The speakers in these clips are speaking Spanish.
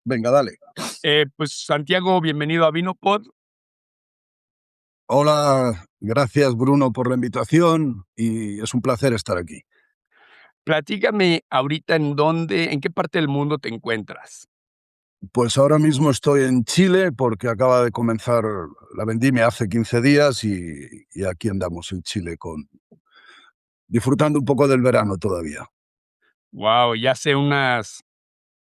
Venga, dale. Pues Santiago, bienvenido a Vinopod. Hola, gracias Bruno por la invitación y es un placer estar aquí. Platícame ahorita en qué parte del mundo te encuentras. Pues ahora mismo estoy en Chile porque acaba de comenzar la vendimia hace 15 días y aquí andamos en Chile disfrutando un poco del verano todavía. Wow, ya hace unas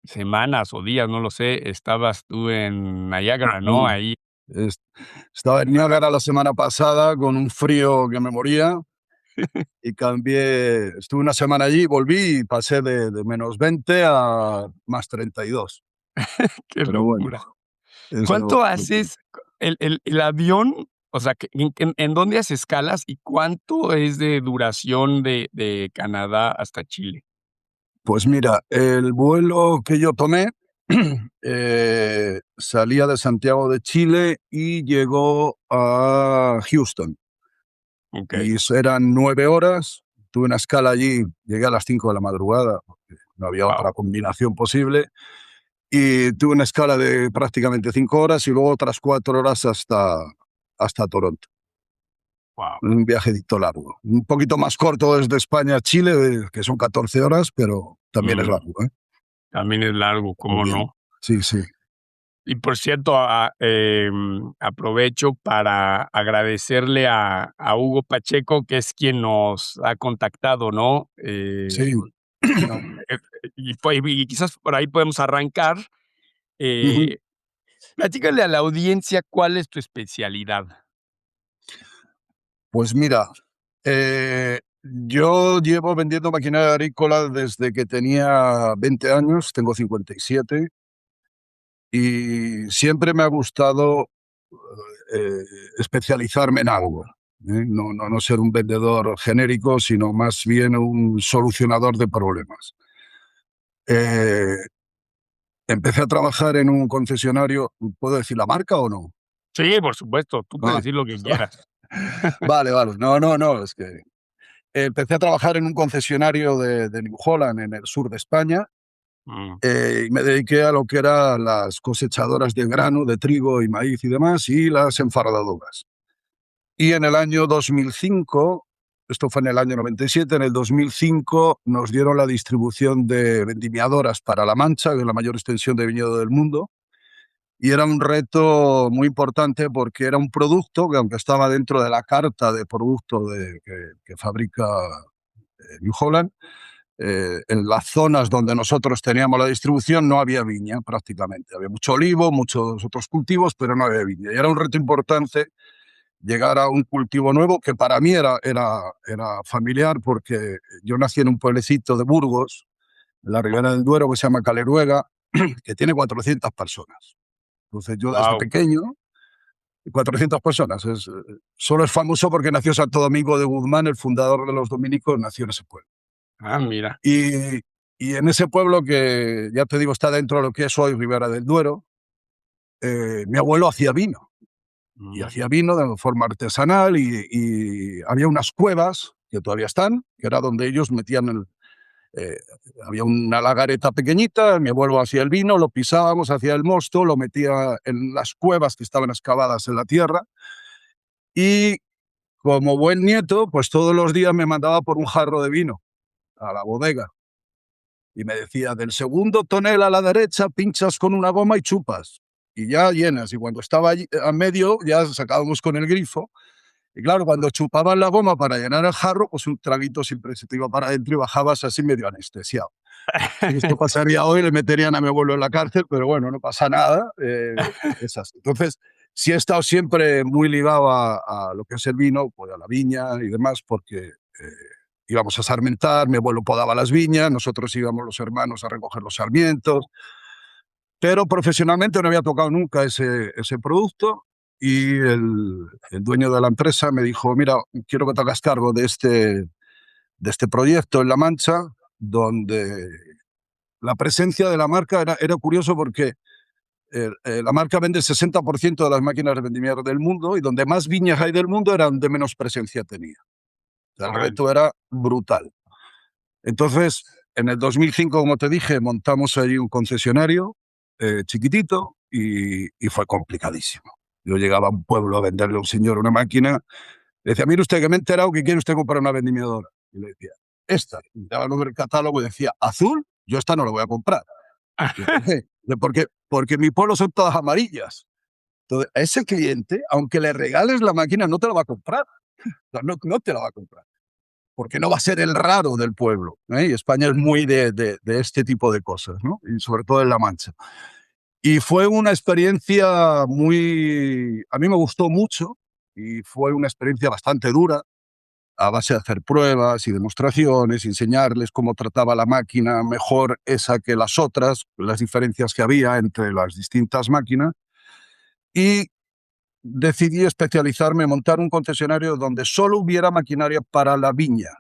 semanas o días, no lo sé, estabas tú en Niágara, ¿no? Sí, Ahí. es- estaba en Niágara la semana pasada con un frío que me moría y estuve una semana allí, volví y pasé de -20 a +32. Qué Pero bueno, locura. es ¿Cuánto lo que haces el avión? O sea, que ¿en dónde haces escalas y cuánto es de duración de Canadá hasta Chile? Pues mira, el vuelo que yo tomé salía de Santiago de Chile y llegó a Houston. Okey. Y eran 9 horas. Tuve una escala allí, llegué a las 5 de la madrugada, porque no había Wow, otra combinación posible. Y tuve una escala de prácticamente 5 horas y luego otras 4 horas hasta Toronto. wow. Un viajecito largo. Un poquito más corto desde España a Chile, que son 14 horas, pero también es largo, ¿eh? También es largo, Muy ¿cómo bien. no? Sí, sí. Y por cierto, aprovecho para agradecerle a Hugo Pacheco, que es quien nos ha contactado, ¿no? Sí. No, y quizás por ahí podemos arrancar. Ujú. Eh, Platícale a la audiencia cuál es tu especialidad. Pues mira, yo llevo vendiendo maquinaria agrícola desde que tenía 20 años, tengo 57, y siempre me ha gustado eh, especializarme en algo. No ser un vendedor genérico, sino más bien un solucionador de problemas. Eh, Empecé a trabajar en un concesionario, ¿puedo decir la marca o no? Sí, por supuesto, tú puedes Ah, decir lo que quieras. vale, vale. No, no, no, es que empecé a trabajar en un concesionario de New Holland en el sur de España, Mm, y me dediqué a lo que eran las cosechadoras de grano, de trigo y maíz y demás, y las enfardadoras. Y en el año 2005, esto fue en el año 97, en el 2005 nos dieron la distribución de vendimiadoras para La Mancha, que es la mayor extensión de viñedo del mundo, y era un reto muy importante porque era un producto que, aunque estaba dentro de la carta de producto que fabrica New Holland, en las zonas donde nosotros teníamos la distribución no había viña prácticamente. Había mucho olivo, muchos otros cultivos, pero no había viña. Y era un reto importante llegar a un cultivo nuevo que para mí era familiar, porque yo nací en un pueblecito de Burgos, en la Ribera del Duero, que se llama Caleruega, que tiene 400 personas. Entonces yo desde guau. pequeño, 400 personas, solo es famoso porque nació Santo Domingo de Guzmán, el fundador de los dominicos, nació en ese pueblo. Ah, mira. Y, y en ese pueblo, que ya te digo está dentro de lo que es hoy Ribera del Duero, mi abuelo hacía vino. Y Mm, hacía vino de forma artesanal, y había unas cuevas que todavía están, que era donde ellos metían eh, había una lagareta pequeñita, mi abuelo hacía el vino, lo pisábamos, hacía el mosto, lo metía en las cuevas que estaban excavadas en la tierra, y como buen nieto, pues todos los días me mandaba por un jarro de vino a la bodega y me decía: del segundo tonel a la derecha pinchas con una goma y chupas. Y ya llenas, y cuando estaba allí, a medio, ya sacábamos con el grifo. Y claro, cuando chupaban la goma para llenar el jarro, pues un traguito siempre se te iba para adentro y bajabas así medio anestesiado. Si esto pasaría hoy, le meterían a mi abuelo en la cárcel, pero bueno, no pasa nada. Es así. Entonces, sí he estado siempre muy ligado a lo que es el vino, pues a la viña y demás, porque íbamos a sarmentar, mi abuelo podaba las viñas, nosotros íbamos los hermanos a recoger los sarmientos, pero profesionalmente no había tocado nunca ese producto. Y el dueño de la empresa me dijo: mira, quiero que te hagas cargo de este proyecto en La Mancha, donde la presencia de la marca era curioso, porque la marca vende el 60% de las máquinas de vendimia del mundo, y donde más viñas hay del mundo era donde menos presencia tenía. O sea, el órale. reto era brutal. Entonces, en el 2005, como te dije, montamos ahí un concesionario, chiquitito y fue complicadísimo. Yo llegaba a un pueblo a venderle a un señor una máquina, le decía, mire usted que me he enterado que quiere usted comprar una vendimiadora. Y le decía, esta. Y daba el número del catálogo y decía, azul, yo esta no la voy a comprar. ¿Y por qué? Porque mi pueblo son todas amarillas. Entonces, a ese cliente, aunque le regales la máquina, no te la va a comprar. No te la va a comprar. Porque no va a ser el raro del pueblo. Y España es muy de este tipo de cosas, ¿no? Y sobre todo en La Mancha. Y fue una experiencia muy... A mí me gustó mucho y fue una experiencia bastante dura, a base de hacer pruebas y demostraciones, enseñarles cómo trataba la máquina mejor esa que las otras, las diferencias que había entre las distintas máquinas. Y decidí especializarme, montar un concesionario donde solo hubiera maquinaria para la viña.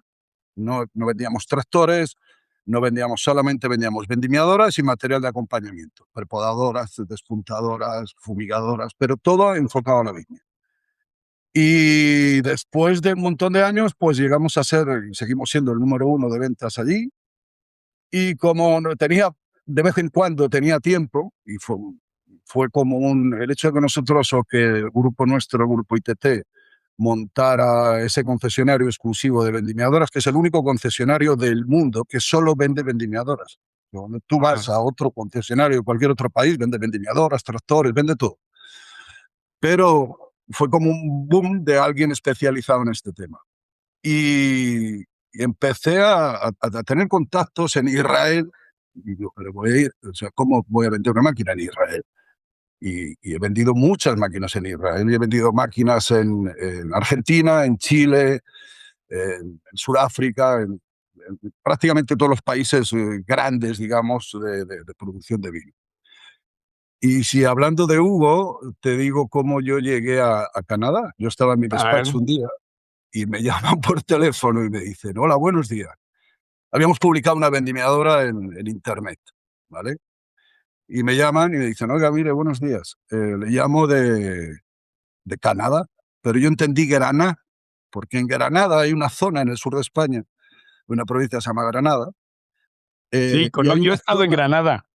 No vendíamos tractores, no vendíamos solamente, vendíamos vendimiadoras y material de acompañamiento, prepodadoras, despuntadoras, fumigadoras, pero todo enfocado a la viña. Y después de un montón de años, pues llegamos a ser, y seguimos siendo el número 1 de ventas allí. Y como no tenía, de vez en cuando tenía tiempo, y fue como el hecho de que nosotros, o que el grupo nuestro, el grupo ITT, montara ese concesionario exclusivo de vendimiadoras, que es el único concesionario del mundo que solo vende vendimiadoras. Cuando tú vas a otro concesionario de cualquier otro país, vende vendimiadoras, tractores, vende todo. Pero fue como un boom de alguien especializado en este tema. Y empecé a tener contactos en Israel. Y digo, pero voy a ir, o sea, ¿cómo voy a vender una máquina en Israel? Y he vendido muchas máquinas en Israel. Y he vendido máquinas en Argentina, en Chile, en Sudáfrica, en prácticamente todos los países grandes, digamos, de producción de vino. Y si hablando de Hugo, te digo cómo yo llegué a Canadá. Yo estaba en mi A ver, despacho un día y me llaman por teléfono y me dicen, hola, buenos días. Habíamos publicado una vendimiadora en internet, ¿vale? Y me llaman y me dicen, oiga, mire, buenos días. Le llamo de Canadá, pero yo entendí Granada, porque en Granada hay una zona en el sur de España, una provincia que se llama Granada, sí, y hay yo he una estado en zona, Granada.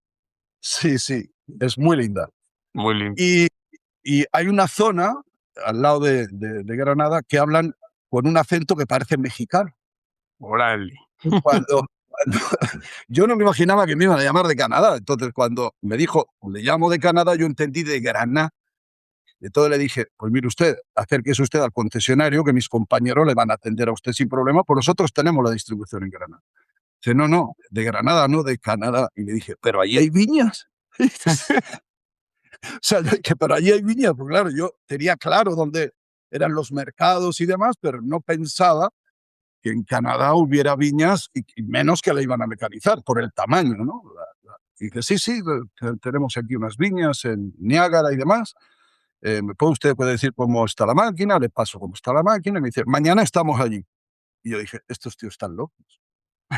sí, sí, es muy linda. Muy lindo. Y, y hay una zona al lado de Granada que hablan con un acento que parece mexicano. Órale. Cuando yo no me imaginaba que me iban a llamar de Canadá. Entonces, cuando me dijo, le llamo de Canadá, yo entendí de Granada. Entonces le dije, pues mire usted, acérquese usted al concesionario que mis compañeros le van a atender a usted sin problema, pues nosotros tenemos la distribución en Granada. Dice, no, no, de Granada, no, de Canadá. Y le dije, pero ahí hay viñas. O sea, yo dije, pero allí hay viñas. Pues claro, yo tenía claro dónde eran los mercados y demás, pero no pensaba que en Canadá hubiera viñas y menos que la iban a mecanizar por el tamaño, ¿no? Y dice, sí, sí, tenemos aquí unas viñas en Niágara y demás. ¿Me puede decir cómo está la máquina? Le paso cómo está la máquina. Y me dice, mañana estamos allí. Y yo dije, estos tíos están locos.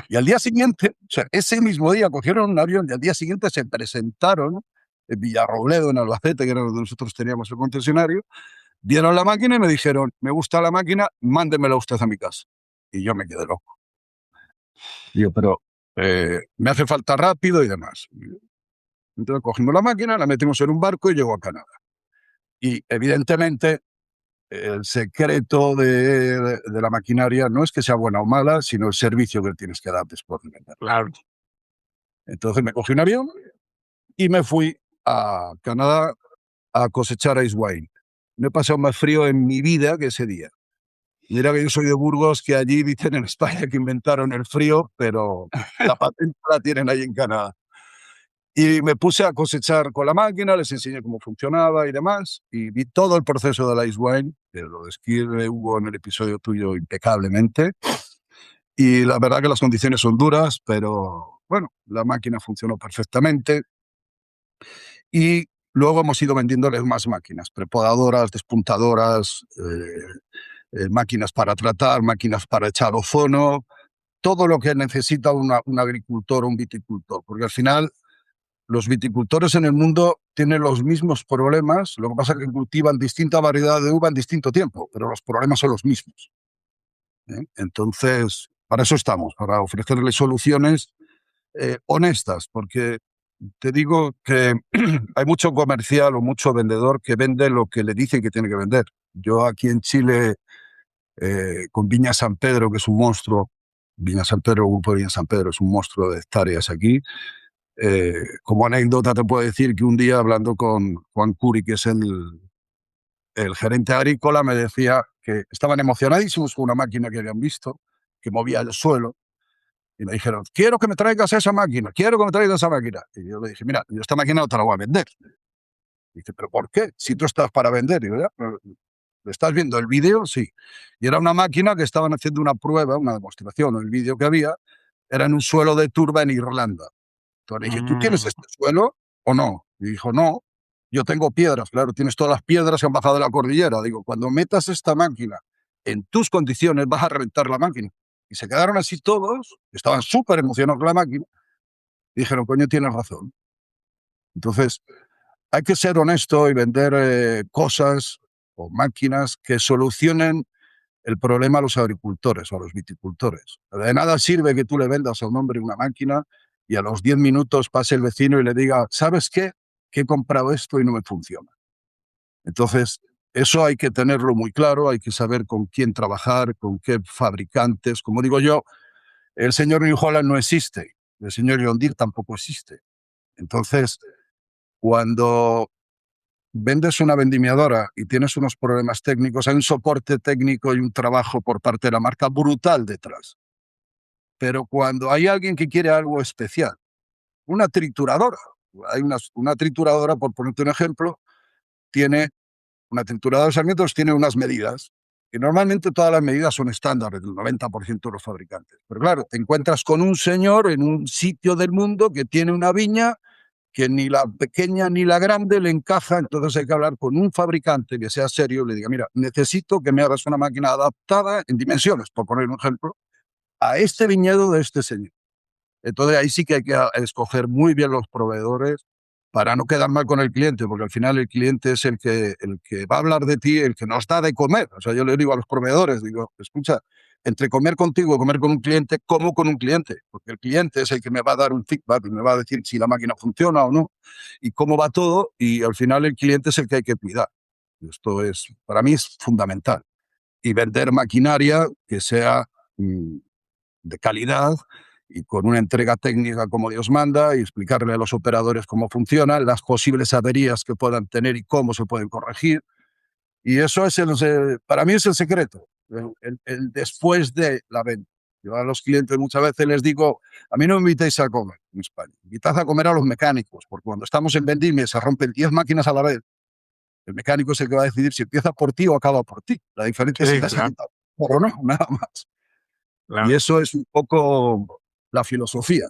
Y al día siguiente, o sea, ese mismo día cogieron un avión y al día siguiente se presentaron en Villarrobledo, en Albacete, que era donde nosotros teníamos el concesionario, vieron la máquina y me dijeron, me gusta la máquina, mándemela usted a mi casa. Y yo me quedé loco. Digo, pero me hace falta rápido y demás. Entonces cogimos la máquina, la metimos en un barco y llegó a Canadá. Y evidentemente el secreto de la maquinaria no es que sea buena o mala, sino el servicio que tienes que dar después de venderla. Claro. Entonces me cogí un avión y me fui a Canadá a cosechar ice wine. No he pasado más frío en mi vida que ese día. Mira que yo soy de Burgos, que allí dicen en España que inventaron el frío, pero la patente la tienen ahí en Canadá. Y me puse a cosechar con la máquina, les enseñé cómo funcionaba y demás, y vi todo el proceso del ice wine, que lo describe Hugo en el episodio tuyo impecablemente. Y la verdad que las condiciones son duras, pero bueno, la máquina funcionó perfectamente. Y luego hemos ido vendiéndoles más máquinas, prepodadoras, despuntadoras, máquinas para tratar, máquinas para echar ozono, todo lo que necesita un agricultor o un viticultor, porque al final los viticultores en el mundo tienen los mismos problemas, lo que pasa es que cultivan distinta variedad de uva en distinto tiempo, pero los problemas son los mismos. Entonces, para eso estamos, para ofrecerles soluciones honestas, porque Te digo que hay mucho comercial o mucho vendedor que vende lo que le dicen que tiene que vender. Yo aquí en Chile, con Viña San Pedro, que es un monstruo, Viña San Pedro, el grupo de Viña San Pedro es un monstruo de hectáreas aquí. Como anécdota te puedo decir que un día hablando con Juan Curi, que es el gerente agrícola, me decía que estaban emocionadísimos con una máquina que habían visto, que movía el suelo, y me dijeron, quiero que me traigas esa máquina, quiero que me traigas esa máquina. Y yo le dije, mira, yo esta máquina no te la voy a vender. Y dice, ¿pero por qué? Si tú estás para vender. Y yo, ya, ¿estás viendo el vídeo? Sí. Y era una máquina que estaban haciendo una prueba, una demostración, el vídeo que había, era en un suelo de turba en Irlanda. Entonces le dije, ¿tú tienes Mm, este suelo o no? Y dijo, no, yo tengo piedras. Claro, tienes todas las piedras que han bajado de la cordillera. Digo, cuando metas esta máquina en tus condiciones, vas a reventar la máquina. Y se quedaron así todos, estaban súper emocionados con la máquina, y dijeron, coño, tienes razón. Entonces, hay que ser honesto y vender cosas o máquinas que solucionen el problema a los agricultores o a los viticultores. De nada sirve que tú le vendas a un hombre una máquina y a los 10 minutos pase el vecino y le diga, ¿sabes qué? Que he comprado esto y no me funciona. Entonces, eso hay que tenerlo muy claro, hay que saber con quién trabajar, con qué fabricantes. Como digo yo, el señor New Holland no existe, el señor John Deere tampoco existe. Entonces, cuando vendes una vendimiadora y tienes unos problemas técnicos, hay un soporte técnico y un trabajo por parte de la marca brutal detrás. Pero cuando hay alguien que quiere algo especial, una trituradora, hay una trituradora, por ponerte un ejemplo, tiene una trituradora de sarmientos, tiene unas medidas, y normalmente todas las medidas son estándares del 90% de los fabricantes. Pero claro, te encuentras con un señor en un sitio del mundo que tiene una viña que ni la pequeña ni la grande le encaja, entonces hay que hablar con un fabricante que sea serio y le diga, mira, necesito que me hagas una máquina adaptada en dimensiones, por poner un ejemplo, a este viñedo de este señor. Entonces ahí sí que hay que escoger muy bien los proveedores para no quedar mal con el cliente, porque al final el cliente es el que va a hablar de ti, el que nos da de comer. O sea, yo le digo a los proveedores, digo, escucha, entre comer contigo o comer con un cliente, como con un cliente, porque el cliente es el que me va a dar un feedback y me va a decir si la máquina funciona o no y cómo va todo, y al final el cliente es el que hay que cuidar. Esto es, para mí es fundamental. Y vender maquinaria que sea de calidad y con una entrega técnica como Dios manda y explicarle a los operadores cómo funciona, las posibles averías que puedan tener y cómo se pueden corregir. Y eso es para mí es el secreto, el después de la venta. Yo a los clientes muchas veces les digo, a mí no me invitéis a comer en España, invitad a comer a los mecánicos, porque cuando estamos en vendimia se rompen 10 máquinas a la vez, el mecánico es el que va a decidir si empieza por ti o acaba por ti. La diferencia es si sí, te has claro, equivocado o no, nada más. Y claro. eso es un poco la filosofía.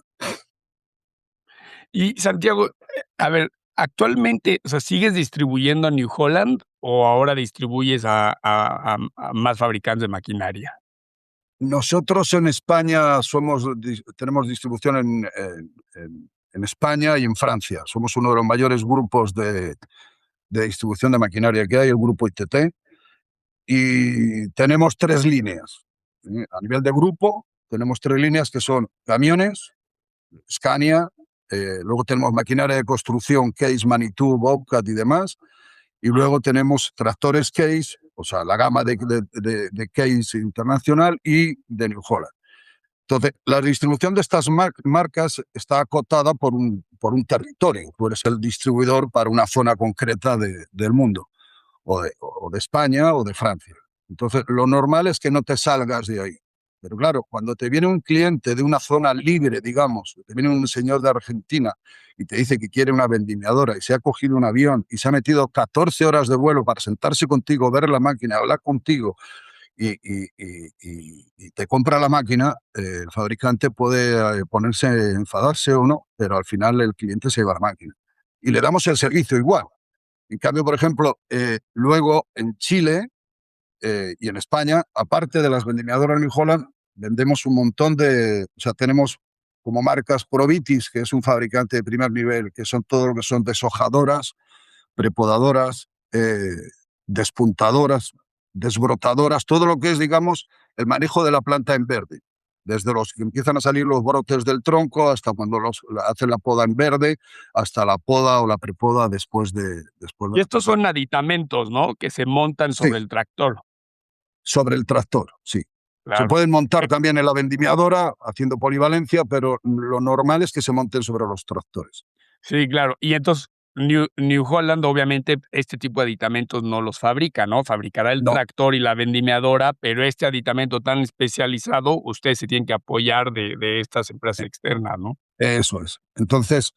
Y Santiago, a ver, actualmente, o sea, ¿sigues distribuyendo a New Holland o ahora distribuyes a más fabricantes de maquinaria? Nosotros en España tenemos distribución en España y en Francia. Somos uno de los mayores grupos de distribución de maquinaria que hay, el grupo ITT, y tenemos tres líneas. A nivel de grupo, tenemos tres líneas que son camiones, Scania, luego tenemos maquinaria de construcción, Case, Manitou, Bobcat y demás, y luego tenemos tractores Case, o sea, la gama de Case internacional y de New Holland. Entonces, la distribución de estas marcas está acotada por un territorio. Tú eres el distribuidor para una zona concreta del mundo, o de España o de Francia. Entonces, lo normal es que no te salgas de ahí. Pero claro, cuando te viene un cliente de una zona libre, digamos, te viene un señor de Argentina y te dice que quiere una vendimiadora y se ha cogido un avión y se ha metido 14 horas de vuelo para sentarse contigo, ver la máquina, hablar contigo y te compra la máquina, el fabricante puede ponerse, enfadarse o no, pero al final el cliente se lleva la máquina. Y le damos el servicio igual. En cambio, por ejemplo, luego en Chile y en España, aparte de las vendimiadoras New Holland, vendemos un montón o sea, tenemos como marcas Provitis, que es un fabricante de primer nivel, que son todo lo que son deshojadoras, prepodadoras, despuntadoras, desbrotadoras, todo lo que es, digamos, el manejo de la planta en verde. desde los que empiezan a salir los brotes del tronco hasta cuando hacen la poda en verde, hasta la poda o la prepoda después de Y la estos cosecha. son aditamentos, ¿no? Que se montan Sí, sobre el tractor. sobre el tractor, sí. Se Claro. pueden montar también en la vendimiadora haciendo polivalencia, pero lo normal es que se monten sobre los tractores. Sí, claro. Y entonces, New Holland, obviamente, este tipo de aditamentos no los fabrica, ¿no? Fabricará el No, tractor y la vendimiadora, pero este aditamento tan especializado, ustedes se tienen que apoyar de estas empresas externas, ¿no? eso es. Entonces,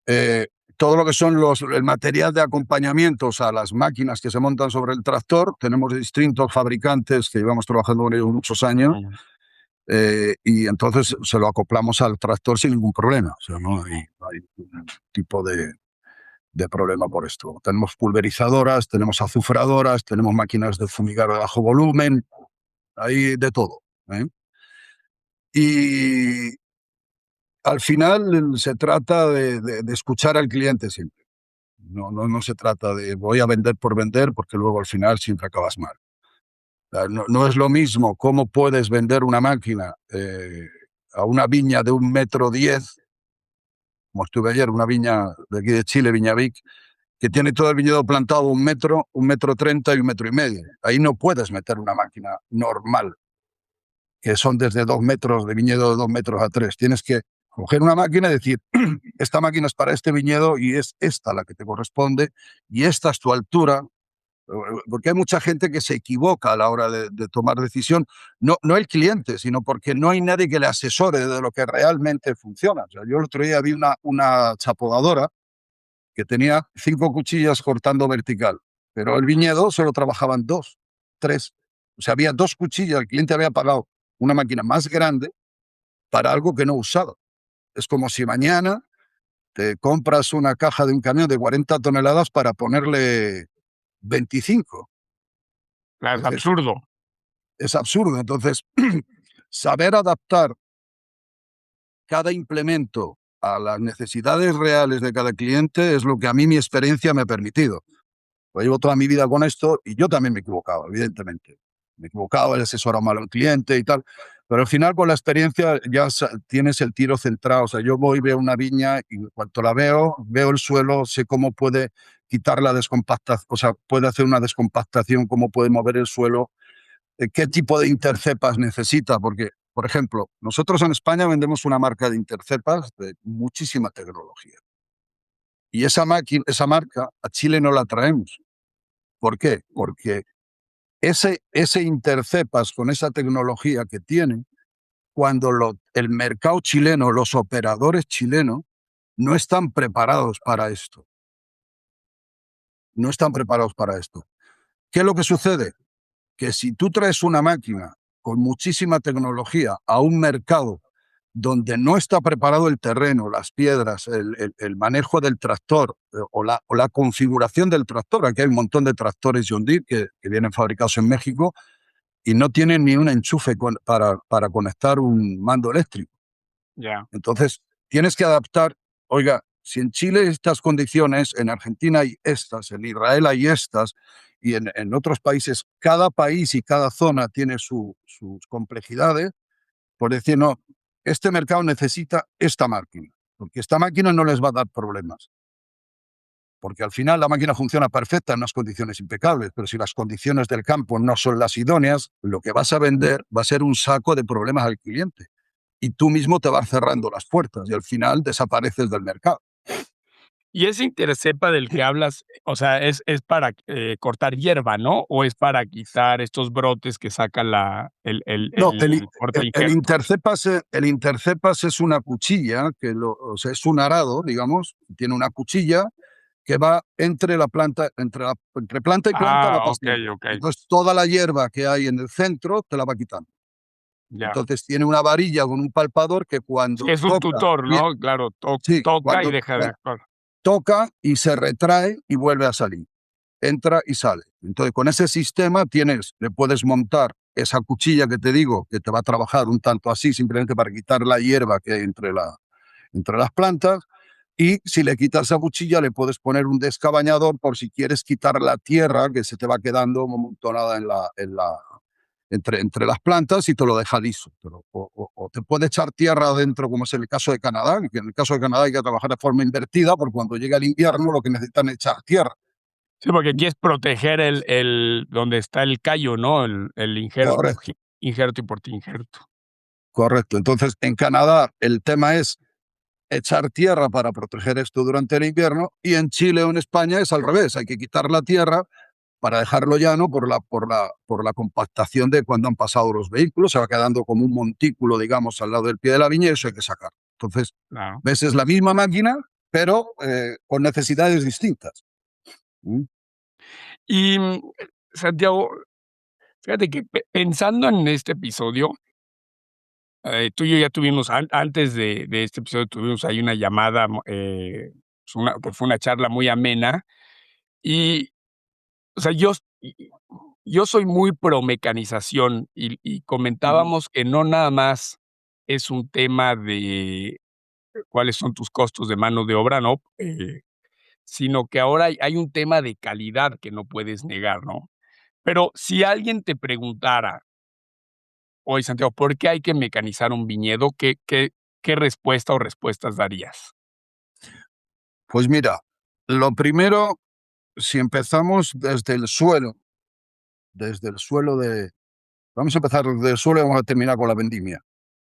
eh, todo lo que son el material de acompañamientos a las máquinas que se montan sobre el tractor, tenemos distintos fabricantes que llevamos trabajando con ellos muchos años, Ujú. y entonces se lo acoplamos al tractor sin ningún problema. O sea, no hay ningún tipo de problema por esto. Tenemos pulverizadoras, tenemos azufradoras, tenemos máquinas de fumigar de bajo volumen, hay de todo, ¿eh? Y al final se trata de escuchar al cliente siempre. No se trata de voy a vender por vender, porque luego al final siempre acabas mal. O sea, no es lo mismo cómo puedes vender una máquina a una viña de 1,10 m, como estuve ayer, una viña de aquí de Chile, Viña Vic, que tiene todo el viñedo plantado 1 m, 1,30 m y 1,5 m. Ahí no puedes meter una máquina normal, que son desde 2 metros de viñedo de 2 metros a 3. Tienes que coger una máquina y decir, esta máquina es para este viñedo y es esta la que te corresponde y esta es tu altura, porque hay mucha gente que se equivoca a la hora de tomar decisión, no el cliente, sino porque no hay nadie que le asesore de lo que realmente funciona. O sea, yo el otro día vi una chapodadora que tenía 5 cuchillas cortando vertical, pero el viñedo solo trabajaban 2, 3. O sea, había 2 cuchillas, el cliente había pagado una máquina más grande para algo que no usaba. Es como si mañana te compras una caja de un camión de 40 toneladas para ponerle 25. Claro, es Entonces, absurdo. es absurdo. Entonces, saber adaptar cada implemento a las necesidades reales de cada cliente es lo que a mí mi experiencia me ha permitido. Pues llevo toda mi vida con esto y yo también me he equivocado, evidentemente. Me he equivocado, he asesorado mal al cliente y tal. Pero al final, con la experiencia, ya tienes el tiro centrado. O sea, yo voy, veo una viña y en cuanto la veo, veo el suelo, sé cómo puede quitar la descompactación, o sea, puede hacer una descompactación, cómo puede mover el suelo, qué tipo de intercepas necesita. Porque, por ejemplo, nosotros en España vendemos una marca de intercepas de muchísima tecnología. Y esa marca a Chile no la traemos. ¿Por qué? Porque ese intercepas con esa tecnología que tienen, cuando el mercado chileno, los operadores chilenos, no están preparados para esto. No están preparados para esto. ¿Qué es lo que sucede? Que si tú traes una máquina con muchísima tecnología a un mercado donde no está preparado el terreno, las piedras, el manejo del tractor o la configuración del tractor, aquí hay un montón de tractores John Deere que vienen fabricados en México, y no tienen ni un enchufe para conectar un mando eléctrico. Ya. Entonces, tienes que adaptar, oiga, si en Chile hay estas condiciones, en Argentina hay estas, en Israel hay estas, y en otros países, cada país y cada zona tiene sus complejidades, por decir, no, este mercado necesita esta máquina, porque esta máquina no les va a dar problemas. Porque al final la máquina funciona perfecta en unas condiciones impecables, pero si las condiciones del campo no son las idóneas, lo que vas a vender va a ser un saco de problemas al cliente. Y tú mismo te vas cerrando las puertas y al final desapareces del mercado. Y ese intercepa del que hablas, o sea, es para, cortar hierba, ¿no? ¿O es para quitar estos brotes que saca la No, el corta el injerto? intercepas, el intercepas es una cuchilla, o sea, es un arado, digamos, tiene una cuchilla que va entre la planta, entre planta y planta va Ah, pasando. okey, Entonces, toda la hierba que hay en el centro te la va quitando. ya. Entonces tiene una varilla con un palpador que Sí, cuando es un toca, tutor, ¿no? Claro, sí, toca y deja de actuar. toca y se retrae y vuelve a salir. Entra y sale. Entonces, con ese sistema le puedes montar esa cuchilla que te digo, que te va a trabajar un tanto así, simplemente para quitar la hierba que hay entre las plantas. Y si le quitas esa cuchilla, le puedes poner un descabañador por si quieres quitar la tierra que se te va quedando amontonada entre las plantas y te lo deja liso. O te puede echar tierra adentro, como es en el caso de Canadá, que en el caso de Canadá hay que trabajar de forma invertida, porque cuando llega el invierno lo que necesitan es echar tierra. Sí, porque quieres proteger donde está el callo, ¿no? El injerto, Correcto, injerto y portinjerto. correcto. Entonces, en Canadá el tema es echar tierra para proteger esto durante el invierno, y en Chile o en España es al revés, hay que quitar la tierra para dejarlo llano por la compactación de cuando han pasado los vehículos, se va quedando como un montículo, digamos, al lado del pie de la viña, y eso hay que sacar. Entonces, Claro. ves, es la misma máquina, pero con necesidades distintas. ¿Mm? Y, Santiago, fíjate que pensando en este episodio, tú y yo ya tuvimos, antes de este episodio, tuvimos ahí una llamada, que fue una charla muy amena. Y, o sea, yo soy muy pro mecanización y Ujú. comentábamos que no nada más es un tema de cuáles son tus costos de mano de obra, ¿no? Sino que ahora hay un tema de calidad que no puedes negar, ¿no? Pero si alguien te preguntara: "Oye, Santiago, ¿por qué hay que mecanizar un viñedo?", ¿qué respuesta o respuestas darías? Pues mira, lo primero, si empezamos desde el suelo vamos a empezar desde el suelo y vamos a terminar con la vendimia,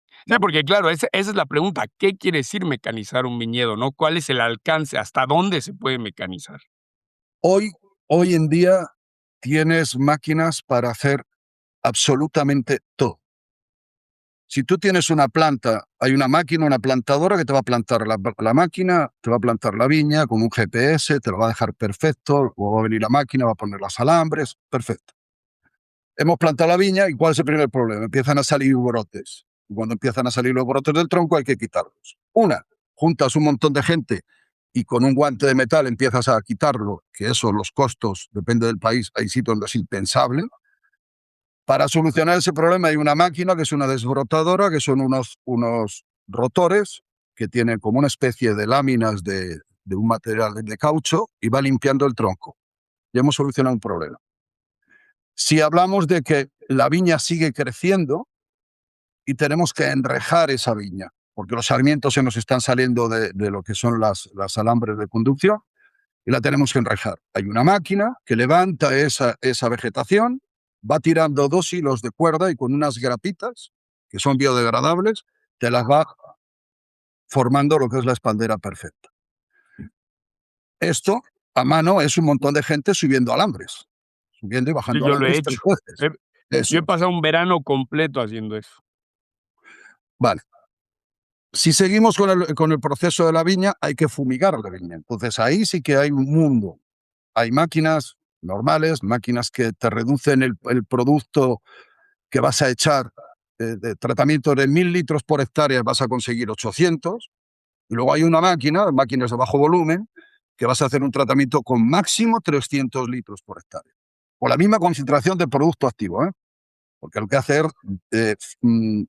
Sí, ¿vale? porque claro, esa es la pregunta, ¿qué quiere decir mecanizar un viñedo, no? ¿Cuál es el alcance? ¿Hasta dónde se puede mecanizar? Hoy, hoy en día tienes máquinas para hacer absolutamente todo. Si tú tienes una planta, hay una máquina, una plantadora que te va a plantar la máquina, te va a plantar la viña con un GPS, te lo va a dejar perfecto, o va a venir la máquina, va a poner los alambres, perfecto. Hemos plantado la viña, ¿y cuál es el primer problema? Empiezan a salir brotes. Y cuando empiezan a salir los brotes del tronco hay que quitarlos. Una, juntas un montón de gente y con un guante de metal empiezas a quitarlo, que eso, los costos, depende del país, hay sitios donde es impensable. Para solucionar ese problema hay una máquina que es una desbrotadora, que son unos rotores que tienen como una especie de láminas de un material de caucho y va limpiando el tronco. Ya hemos solucionado un problema. Si hablamos de que la viña sigue creciendo y tenemos que enrejar esa viña, porque los sarmientos se nos están saliendo de lo que son las alambres de conducción, y la tenemos que enrejar. Hay una máquina que levanta esa vegetación, va tirando 2 hilos de cuerda y con unas grapitas, que son biodegradables, te las va formando lo que es la espaldera perfecta. Esto, a mano, es un montón de gente subiendo alambres, subiendo y Sí, bajando yo lo he alambres 3 hecho. veces. He Yo Eso he es. pasado un verano completo haciendo eso. Vale. Si seguimos con el proceso de la viña, hay que fumigar la viña. Entonces ahí sí que hay un mundo. Hay máquinas normales, máquinas que te reducen el producto que vas a echar de tratamiento de 1.000 litros por hectárea, vas a conseguir 800. Y luego hay una máquina, máquinas de bajo volumen, que vas a hacer un tratamiento con máximo 300 litros por hectárea. Con la misma concentración de producto activo, ¿eh? Porque lo que hace es eh, mm,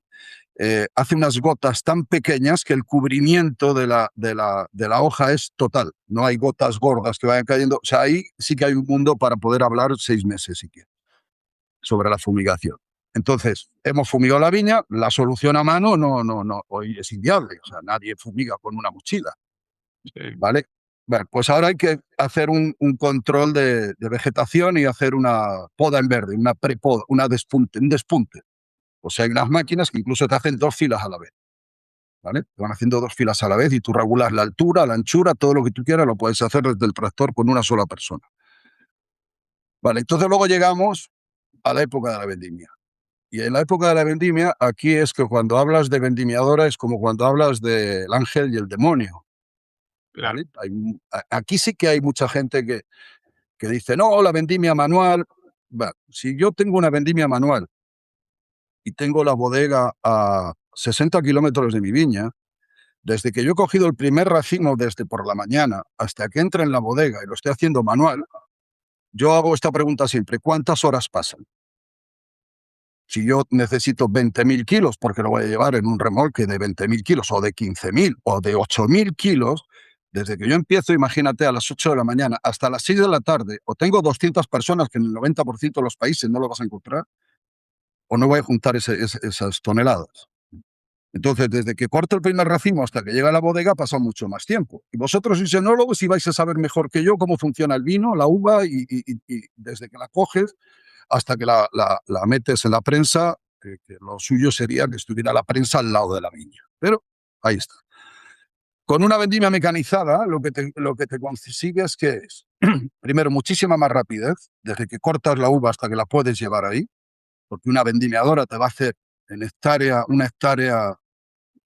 hace unas gotas tan pequeñas que el cubrimiento de la hoja es total. No hay gotas gordas que vayan cayendo. O sea, ahí sí que hay un mundo para poder hablar 6 meses si quieres sobre la fumigación. Entonces, hemos fumigado la viña, la solución a mano no, hoy es inviable. O sea, nadie fumiga con una mochila, Sí, ¿vale? Bueno, pues ahora hay que hacer un control de vegetación y hacer una poda en verde, una prepoda, un despunte. O sea, hay unas máquinas que incluso te hacen 2 filas a la vez. ¿Vale? Te van haciendo 2 filas a la vez y tú regulas la altura, la anchura, todo lo que tú quieras lo puedes hacer desde el tractor con una sola persona. Vale, entonces luego llegamos a la época de la vendimia. Y en la época de la vendimia, aquí es que cuando hablas de vendimiadora es como cuando hablas del ángel y el demonio. claro. ¿Vale? Aquí sí que hay mucha gente que dice, no, la vendimia manual. Bueno, si yo tengo una vendimia manual y tengo la bodega a 60 kilómetros de mi viña, desde que yo he cogido el primer racimo desde por la mañana hasta que entre en la bodega y lo estoy haciendo manual, yo hago esta pregunta siempre: ¿cuántas horas pasan? Si yo necesito 20.000 kilos, porque lo voy a llevar en un remolque de 20.000 kilos o de 15.000 o de 8.000 kilos, desde que yo empiezo, imagínate, a las 8 de la mañana hasta las 6 de la tarde, o tengo 200 personas, que en el 90% de los países no lo vas a encontrar, o no voy a juntar esas toneladas. Entonces, desde que corto el primer racimo hasta que llega a la bodega pasa mucho más tiempo. Y vosotros, sois enólogos, y vais a saber mejor que yo cómo funciona el vino, la uva, y desde que la coges hasta que la metes en la prensa, que lo suyo sería que estuviera la prensa al lado de la viña. Pero ahí está. Con una vendimia mecanizada, lo que te consigues que es, primero, muchísima más rapidez, desde que cortas la uva hasta que la puedes llevar ahí, porque una vendimiadora te va a hacer una hectárea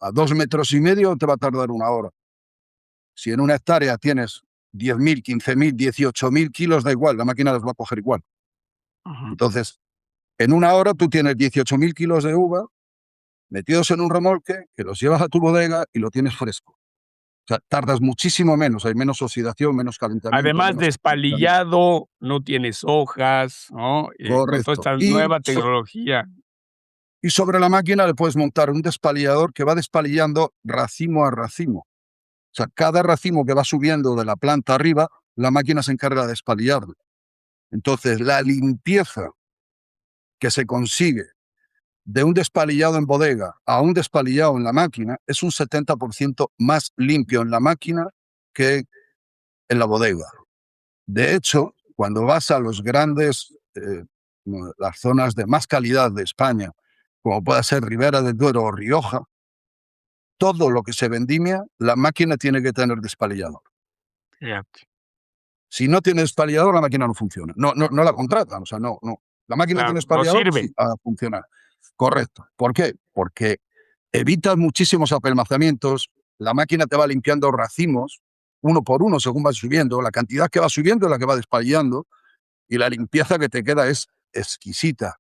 a 2,5 metros te va a tardar 1 hora. Si en una hectárea tienes 10.000, 15.000, 18.000 kilos, da igual, la máquina los va a coger igual. Entonces, en 1 hora tú tienes 18.000 kilos de uva metidos en un remolque, que los llevas a tu bodega y lo tienes fresco. O sea, tardas muchísimo menos, hay menos oxidación, menos calentamiento. Además, despalillado, no tienes hojas, ¿no? Con toda Correcto. esta nueva tecnología. Y sobre la máquina le puedes montar un despalillador que va despalillando racimo a racimo. O sea, cada racimo que va subiendo de la planta arriba, la máquina se encarga de despalillarlo. Entonces, la limpieza que se consigue de un despalillado en bodega a un despalillado en la máquina es un 70% más limpio en la máquina que en la bodega. De hecho, cuando vas a los grandes, las zonas de más calidad de España, como puede ser Ribera del Duero o Rioja, todo lo que se vendimia, la máquina tiene que tener despalillador. Fíjate. Si no tiene despalillador, la máquina no funciona. No la contratan, o sea, no. La máquina tiene Claro, no despalillador, sirve. sí, a funcionar. Correcto. ¿Por qué? Porque evitas muchísimos apelmazamientos, la máquina te va limpiando racimos, uno por uno, según va subiendo, la cantidad que va subiendo es la que va despalillando, y la limpieza que te queda es exquisita.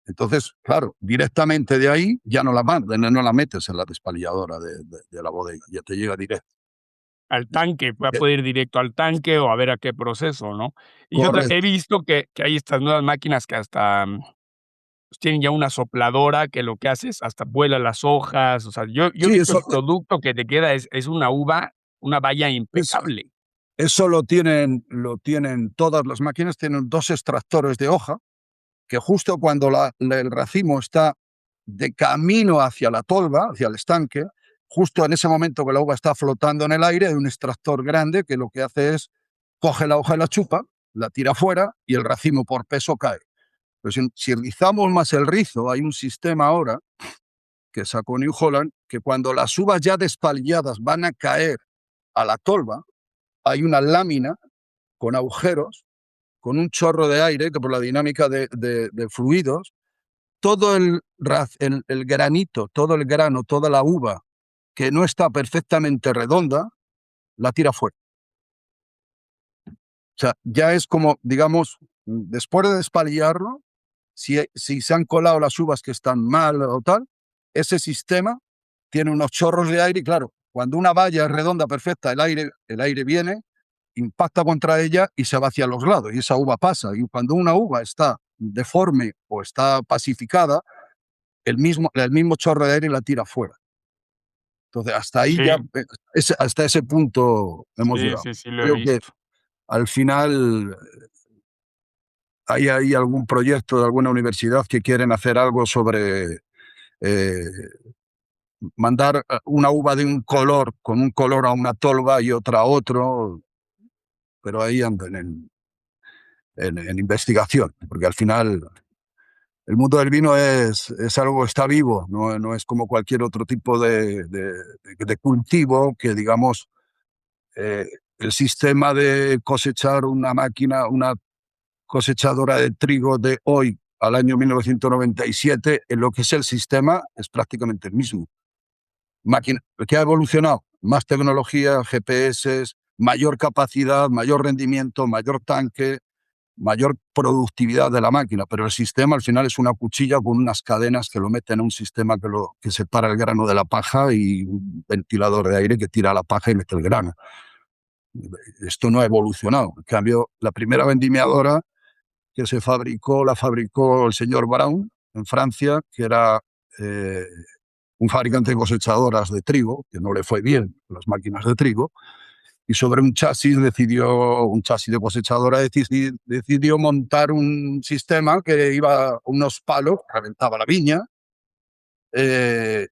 Entonces, claro, directamente de ahí ya no la metes en la despalilladora de la bodega, ya te llega directo. Al tanque, va a poder ir directo al tanque o a ver a qué proceso, ¿no? Y yo he Correcto. visto que hay estas nuevas máquinas que hasta pues tienen ya una sopladora que lo que hace es hasta vuela las hojas, o sea, yo he Sí, visto el producto que te queda es una uva, una baya impecable. Eso lo tienen todas las máquinas, tienen 2 extractores de hoja, que justo cuando el racimo está de camino hacia la tolva, hacia el estanque, justo en ese momento que la uva está flotando en el aire, hay un extractor grande que lo que hace es coge la hoja y la chupa, la tira fuera y el racimo por peso cae. Pero si rizamos más el rizo, hay un sistema ahora que sacó New Holland, que cuando las uvas ya despalilladas van a caer a la tolva, hay una lámina con agujeros, con un chorro de aire, que por la dinámica de fluidos, todo el granito, todo el grano, toda la uva que no está perfectamente redonda, la tira fuera. O sea, ya es como, digamos, después de despalillarlo, si se han colado las uvas que están mal o tal, ese sistema tiene unos chorros de aire y claro, cuando una valla es redonda, perfecta, el aire viene, impacta contra ella y se va hacia los lados y esa uva pasa. Y cuando una uva está deforme o está pasificada, el mismo chorro de aire la tira fuera. Entonces, hasta ahí ya, hasta ese punto hemos llegado. Sí, lo he Creo que visto. al final hay algún proyecto de alguna universidad que quieren hacer algo sobre mandar una uva de un color, con un color a una tolva y otra a otro, pero ahí andan en investigación, porque al final el mundo del vino es algo que está vivo, no es como cualquier otro tipo de cultivo que, digamos, el sistema de cosechar una cosechadora de trigo de hoy al año 1997, en lo que es el sistema, es prácticamente el mismo. Máquina, ¿qué ha evolucionado? Más tecnología, GPS, mayor capacidad, mayor rendimiento, mayor tanque, mayor productividad de la máquina, pero el sistema al final es una cuchilla con unas cadenas que lo meten en un sistema que separa el grano de la paja y un ventilador de aire que tira la paja y mete el grano. Esto no ha evolucionado. En cambio, la primera vendimiadora que la fabricó el señor Brown en Francia, que era un fabricante de cosechadoras de trigo, que no le fue bien las máquinas de trigo, y sobre un chasis de cosechadora decidió montar un sistema que iba a unos palos, reventaba la viña, eh,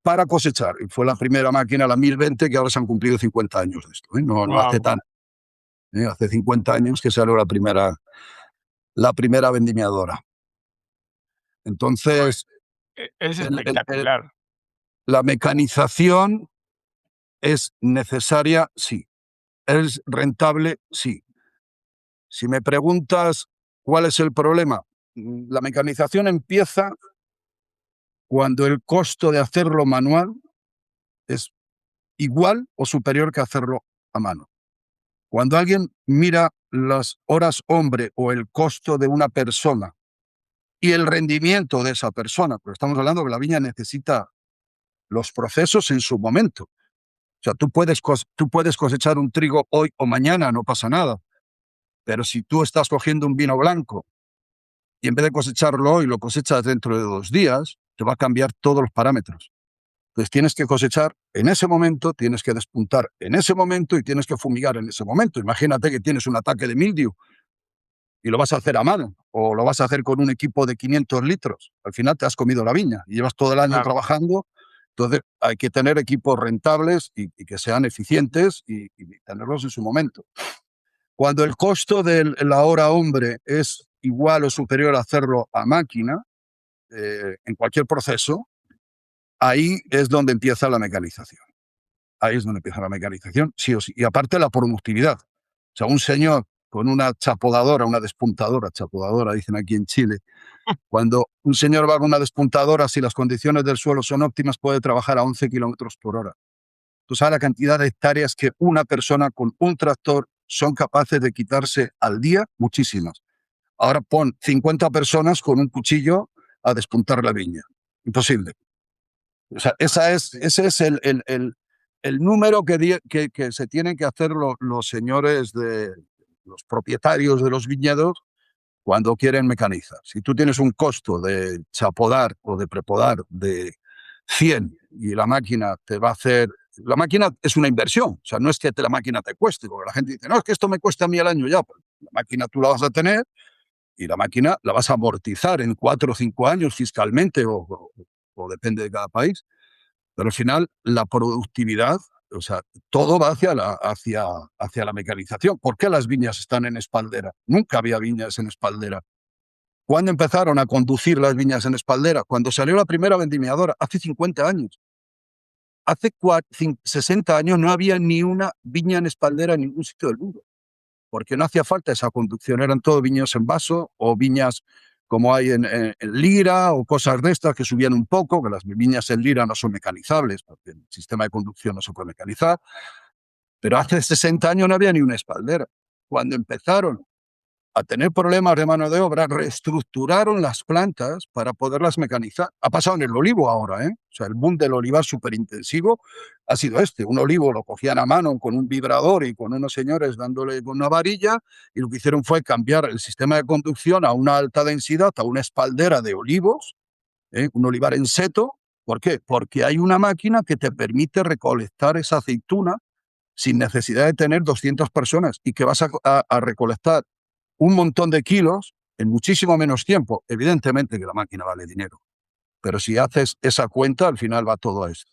para cosechar. Y fue la primera máquina, la 1020, que ahora se han cumplido 50 años de esto. No hace Wow. tanto. Hace 50 años que salió la primera vendimiadora. Entonces, Es el- el- el- espectacular. la mecanización es necesaria, sí. ¿Es rentable? Sí. Si me preguntas cuál es el problema, la mecanización empieza cuando el costo de hacerlo manual es igual o superior que hacerlo a mano. Cuando alguien mira las horas hombre o el costo de una persona y el rendimiento de esa persona, porque estamos hablando que la viña necesita los procesos en su momento. O sea, tú puedes cosechar un trigo hoy o mañana, no pasa nada. Pero si tú estás cogiendo un vino blanco y en vez de cosecharlo hoy lo cosechas dentro de 2 días, te va a cambiar todos los parámetros. Entonces tienes que cosechar en ese momento, tienes que despuntar en ese momento y tienes que fumigar en ese momento. Imagínate que tienes un ataque de mildiu y lo vas a hacer a mano o lo vas a hacer con un equipo de 500 litros. Al final te has comido la viña y llevas todo el año Claro, trabajando. Entonces hay que tener equipos rentables y que sean eficientes y tenerlos en su momento. Cuando el costo de la hora hombre es igual o superior a hacerlo a máquina, en cualquier proceso, ahí es donde empieza la mecanización. Ahí es donde empieza la mecanización, sí o sí. Y aparte la productividad. O sea, un señor con una chapodadora, una despuntadora, chapodadora dicen aquí en Chile, cuando un señor va con una despuntadora, si las condiciones del suelo son óptimas, puede trabajar a 11 kilómetros por hora. Tú sabes la cantidad de hectáreas que una persona con un tractor son capaces de quitarse al día, muchísimas. Ahora pon 50 personas con un cuchillo a despuntar la viña. Imposible. O sea, ese es el número que se tienen que hacer los señores, los propietarios de los viñedos cuando quieren mecanizar. Si tú tienes un costo de chapodar o de prepodar de 100 y la máquina te va a hacer... La máquina es una inversión, o sea, no es que la máquina te cueste, porque la gente dice, no, es que esto me cuesta a mí al año ya. Pues la máquina tú la vas a tener y la máquina la vas a amortizar en 4 o 5 años fiscalmente o depende de cada país. Pero al final la productividad, o sea, todo va hacia la mecanización. ¿Por qué las viñas están en espaldera? Nunca había viñas en espaldera. ¿Cuándo empezaron a conducir las viñas en espaldera? Cuando salió la primera vendimiadora, hace 50 años. Hace 60 años no había ni una viña en espaldera en ningún sitio del mundo, porque no hacía falta esa conducción, eran todo viñas en vaso o viñas como hay en lira o cosas de estas que subían un poco, que las viñas en lira no son mecanizables, porque el sistema de conducción no se puede mecanizar, pero hace 60 años no había ni una espaldera. Cuando empezaron a tener problemas de mano de obra, reestructuraron las plantas para poderlas mecanizar. Ha pasado en el olivo ahora, ¿eh? O sea, el boom del olivar superintensivo ha sido este. Un olivo lo cogían a mano con un vibrador y con unos señores dándole con una varilla, y lo que hicieron fue cambiar el sistema de conducción a una alta densidad, a una espaldera de olivos, un olivar en seto. ¿Por qué? Porque hay una máquina que te permite recolectar esa aceituna sin necesidad de tener 200 personas y que vas a recolectar un montón de kilos en muchísimo menos tiempo. Evidentemente que la máquina vale dinero, pero si haces esa cuenta, al final va todo a esto.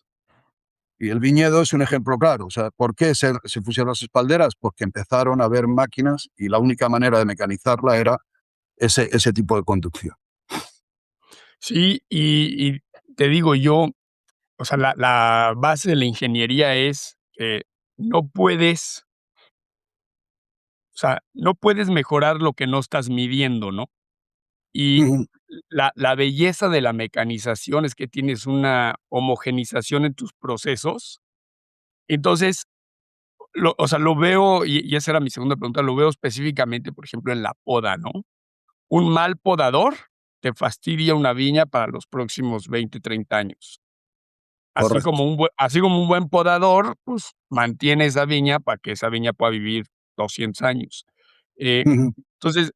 Y el viñedo es un ejemplo claro. O sea, ¿por qué se pusieron las espalderas? Porque empezaron a haber máquinas y la única manera de mecanizarla era ese tipo de conducción. sí, y te digo yo, o sea, la base de la ingeniería es que no puedes, o sea, no puedes mejorar lo que no estás midiendo, ¿no? Y Ujú. la belleza de la mecanización es que tienes una homogenización en tus procesos. Entonces, o sea, lo veo, y esa era mi segunda pregunta, lo veo específicamente, por ejemplo, en la poda, ¿no? Un mal podador te fastidia una viña para los próximos 20, 30 años. Correcto. Así como un buen podador, pues, mantiene esa viña para que esa viña pueda vivir 200 años. Eh, Ujú. entonces,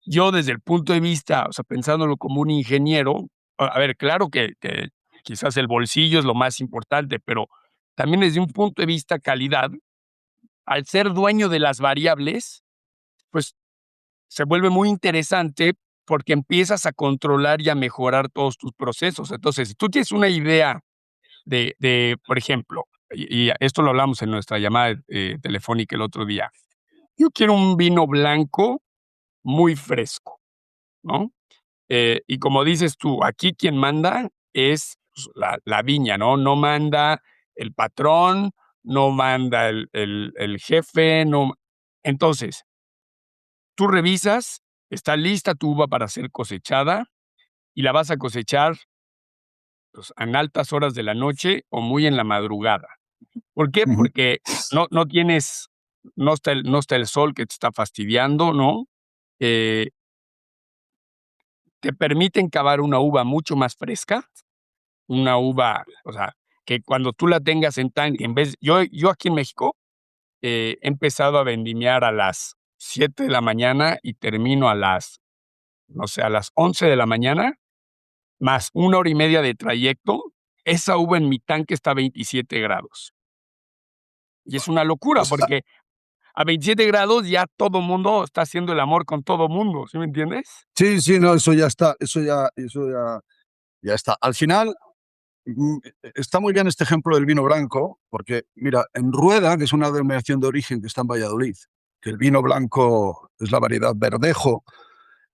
yo desde el punto de vista, o sea, pensándolo como un ingeniero, a ver, claro que quizás el bolsillo es lo más importante, pero también desde un punto de vista calidad, al ser dueño de las variables, pues se vuelve muy interesante porque empiezas a controlar y a mejorar todos tus procesos. Entonces, si tú tienes una idea por ejemplo, y esto lo hablamos en nuestra llamada telefónica el otro día. Yo quiero un vino blanco muy fresco, ¿no? Y como dices tú, aquí quien manda es pues, la viña, ¿no? No manda el patrón, no manda el jefe, no. Entonces, tú revisas, está lista tu uva para ser cosechada y la vas a cosechar pues, en altas horas de la noche o muy en la madrugada. ¿Por qué? Ujú. Porque no tienes, no está el sol que te está fastidiando, ¿no? Eh, Te permiten cavar una uva mucho más fresca, una uva, o sea, que cuando tú la tengas en tanque, en vez yo aquí en México, he empezado a vendimiar a las 7 de la mañana y termino a las, no sé, a las 11 de la mañana, más 1 hora y media de trayecto, esa uva en mi tanque está a 27 grados. Y es una locura, Pues porque a 27 grados ya todo mundo está haciendo el amor con todo mundo, ¿sí me entiendes? sí, sí, no, eso ya está, ya está. Al final, está muy bien este ejemplo del vino blanco, porque mira, en Rueda, que es una denominación de origen que está en Valladolid, que el vino blanco es la variedad Verdejo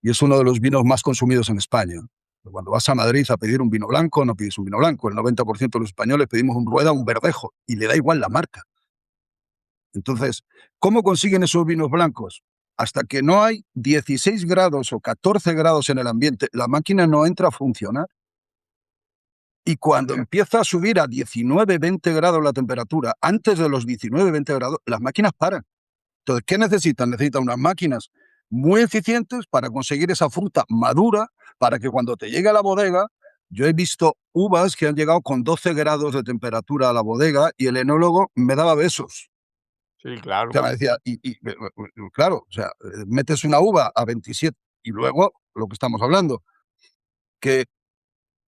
y es uno de los vinos más consumidos en España. Cuando vas a Madrid a pedir un vino blanco, no pides un vino blanco. El 90% de los españoles pedimos un Rueda o un Verdejo y le da igual la marca. Entonces, ¿cómo consiguen esos vinos blancos? Hasta que no hay 16 grados o 14 grados en el ambiente, la máquina no entra a funcionar. Y cuando empieza a subir a 19, 20 grados la temperatura, antes de los 19, 20 grados, las máquinas paran. Entonces, ¿qué necesitan? Necesitan unas máquinas muy eficientes para conseguir esa fruta madura, para que cuando te llegue a la bodega, yo he visto uvas que han llegado con 12 grados de temperatura a la bodega y el enólogo me daba besos. Sí, O claro. sea, me decía, claro, o sea, metes una uva a 27 y luego lo que estamos hablando, que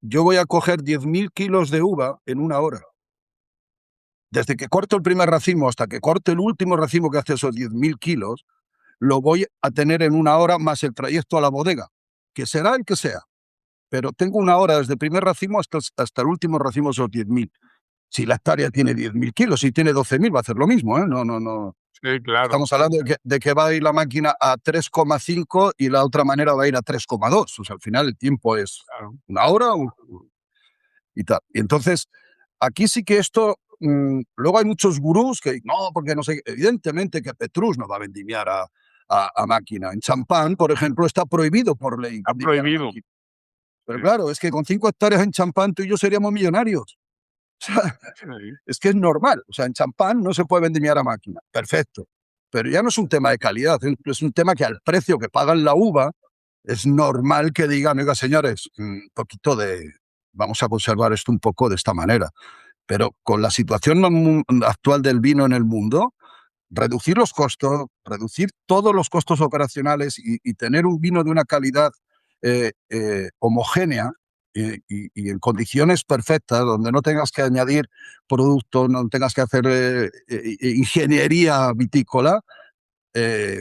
yo voy a coger 10.000 kilos de uva en una hora. Desde que corto el primer racimo hasta que corte el último racimo que hace esos 10.000 kilos, lo voy a tener en una hora más el trayecto a la bodega, que será el que sea. Pero tengo una hora desde el primer racimo hasta el último racimo, esos 10.000. Si la hectárea tiene 10.000 kilos, si tiene 12.000, va a hacer lo mismo. ¿Eh? No, no, no. Sí, claro, Estamos hablando de que va a ir la máquina a 3,5 y la otra manera va a ir a 3,2. O sea, al final el tiempo es claro. una hora y tal. Y entonces, aquí sí que esto, luego hay muchos gurús que no, porque no sé, evidentemente que Petrus no va a vendimiar a máquina. En champán, por ejemplo, está prohibido por ley Ha vendimiar a prohibido. máquina. Pero Sí, claro, es que con 5 hectáreas en champán tú y yo seríamos millonarios. O sea, sí, es que es normal. O sea, en champán no se puede vendimiar a máquina. Perfecto. Pero ya no es un tema de calidad, es un tema que al precio que pagan la uva, es normal que digan, oiga, señores, un poquito de, vamos a conservar esto un poco de esta manera. Pero con la situación actual del vino en el mundo, reducir los costos, reducir todos los costos operacionales y tener un vino de una calidad homogénea y en condiciones perfectas, donde no tengas que añadir productos, no tengas que hacer ingeniería vitícola,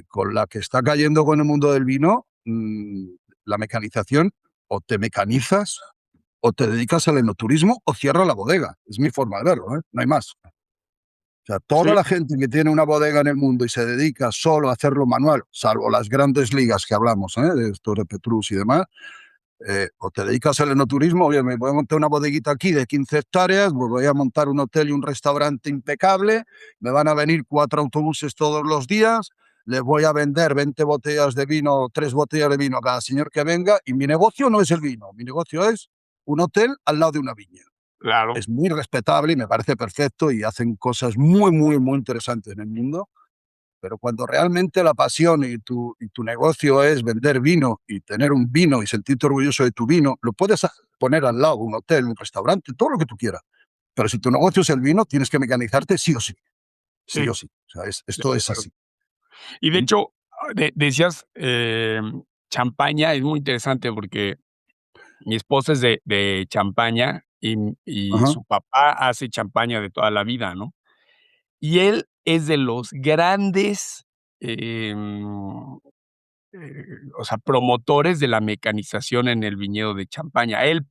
con la que está cayendo con el mundo del vino, la mecanización, o te mecanizas o te dedicas al enoturismo o cierra la bodega. Es mi forma de verlo, ¿eh? No hay más. O sea, toda sí, la gente que tiene una bodega en el mundo y se dedica solo a hacerlo manual, salvo las grandes ligas que hablamos, de estos de Petrus y demás, o te dedicas al enoturismo, oye, me voy a montar una bodeguita aquí de 15 hectáreas, pues voy a montar un hotel y un restaurante impecable, me van a venir 4 autobuses todos los días, les voy a vender 20 botellas de vino, 3 botellas de vino a cada señor que venga, y mi negocio no es el vino, mi negocio es un hotel al lado de una viña. claro. Es muy respetable y me parece perfecto y hacen cosas muy, muy, muy interesantes en el mundo, pero cuando realmente la pasión y tu negocio es vender vino y tener un vino y sentirte orgulloso de tu vino, lo puedes poner al lado, un hotel, un restaurante, todo lo que tú quieras. Pero si tu negocio es el vino, tienes que mecanizarte sí o sí. Sí Sí, o sí. O sea, de esto es acuerdo. así. Y de ¿Mm? hecho, decías, champaña, es muy interesante porque mi esposa es de Champaña y Ajá. su papá hace champaña de toda la vida, ¿no? Y él es de los grandes, o sea, promotores de la mecanización en el viñedo de Champaña. Él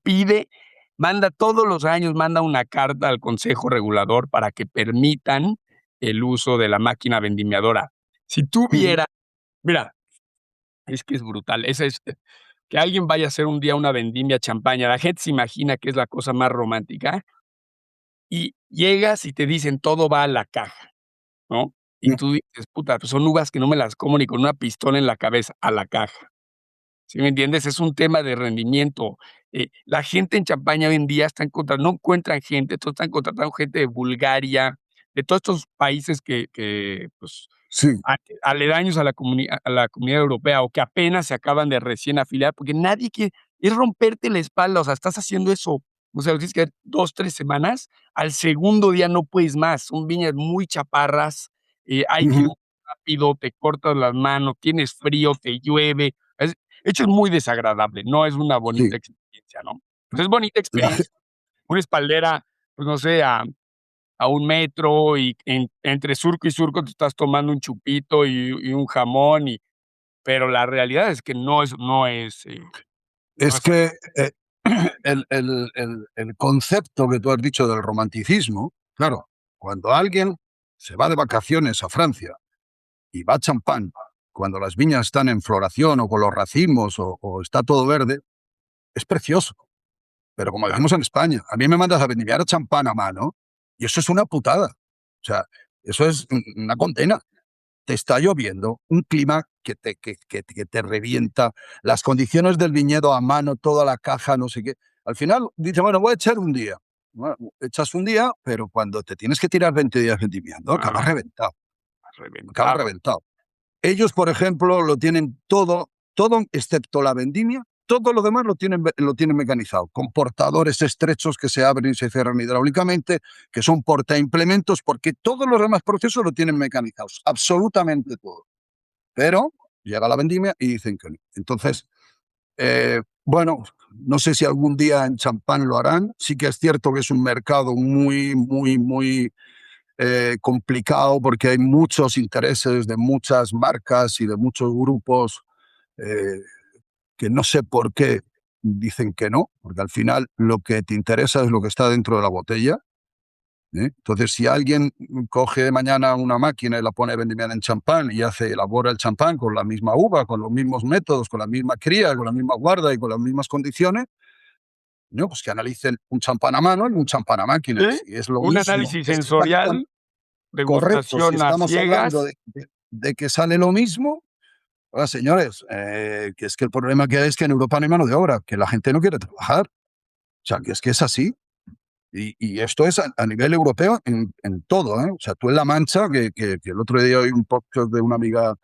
manda todos los años, manda una carta al Consejo Regulador para que permitan el uso de la máquina vendimiadora. Si tú Ujú. vieras, mira, es que es brutal, que alguien vaya a hacer un día una vendimia Champaña, la gente se imagina que es la cosa más romántica, y llegas y te dicen: "Todo va a la caja", ¿no? Y tú dices: "Puta, pues son uvas que no me las como ni con una pistola en la cabeza", a la caja. ¿Sí me entiendes? Es un tema de rendimiento. La gente en Champaña hoy en día no encuentran gente, entonces están contratando gente de Bulgaria, de todos estos países que, pues, Sí, aledaños a la comunidad europea, o que apenas se acaban de recién afiliar, porque nadie quiere es romperte la espalda, o sea, estás haciendo eso, o sea, lo tienes que ver 2, 3 semanas, al segundo día no puedes más, son viñas muy chaparras, hay que ir ujú, muy rápido, te cortas las manos, tienes frío, te llueve, de hecho, es muy desagradable, no es una sí. bonita experiencia, ¿no? Pues es bonita La ge experiencia, una espaldera, pues, no sé, a 1 metro y entre surco y surco te estás tomando un chupito y un jamón pero la realidad es que no es es que, el concepto que tú has dicho del romanticismo, claro, cuando alguien se va de vacaciones a Francia y va a Champán, cuando las viñas están en floración o con los racimos o está todo verde, es precioso. Pero como decimos en España, a mí me mandas a vendimiar champán a mano y eso es una putada. O sea, eso es una condena. Te está lloviendo, un clima que te revienta, las condiciones del viñedo a mano, toda la caja, no sé qué. Al final dice, bueno, voy a echar un día. Bueno, echas un día, pero cuando te tienes que tirar 20 días vendimiando, a acabas reventar. reventado. Ellos, por ejemplo, lo tienen todo excepto la vendimia, todo lo demás lo tienen mecanizado, con portadores estrechos que se abren y se cierran hidráulicamente, que son portaimplementos, porque todos los demás procesos lo tienen mecanizados, absolutamente todo. Pero llega la vendimia y dicen que no. Entonces, bueno, no sé si algún día en Champán lo harán. Sí que es cierto que es un mercado muy, muy, muy complicado porque hay muchos intereses de muchas marcas y de muchos grupos eh, que no sé por qué dicen que no, porque al final lo que te interesa es lo que está dentro de la botella. Entonces, si alguien coge mañana una máquina y la pone a vendimiar en champán y elabora el champán con la misma uva, con los mismos métodos, con la misma cría, con la misma guarda y con las mismas condiciones, no, pues que analicen un champán a mano y un champán a máquina. Sí, Si es lo un mismo, análisis es exactamente sensorial, correcto. Si degustación a estamos hablando ciegas. de que sale lo mismo, ahora, señores, que es que el problema que hay es que en Europa no hay mano de obra, que la gente no quiere trabajar. O sea, que es así. Y esto es a nivel europeo en todo, ¿eh? O sea, tú en La Mancha, que el otro día oí un podcast de una amiga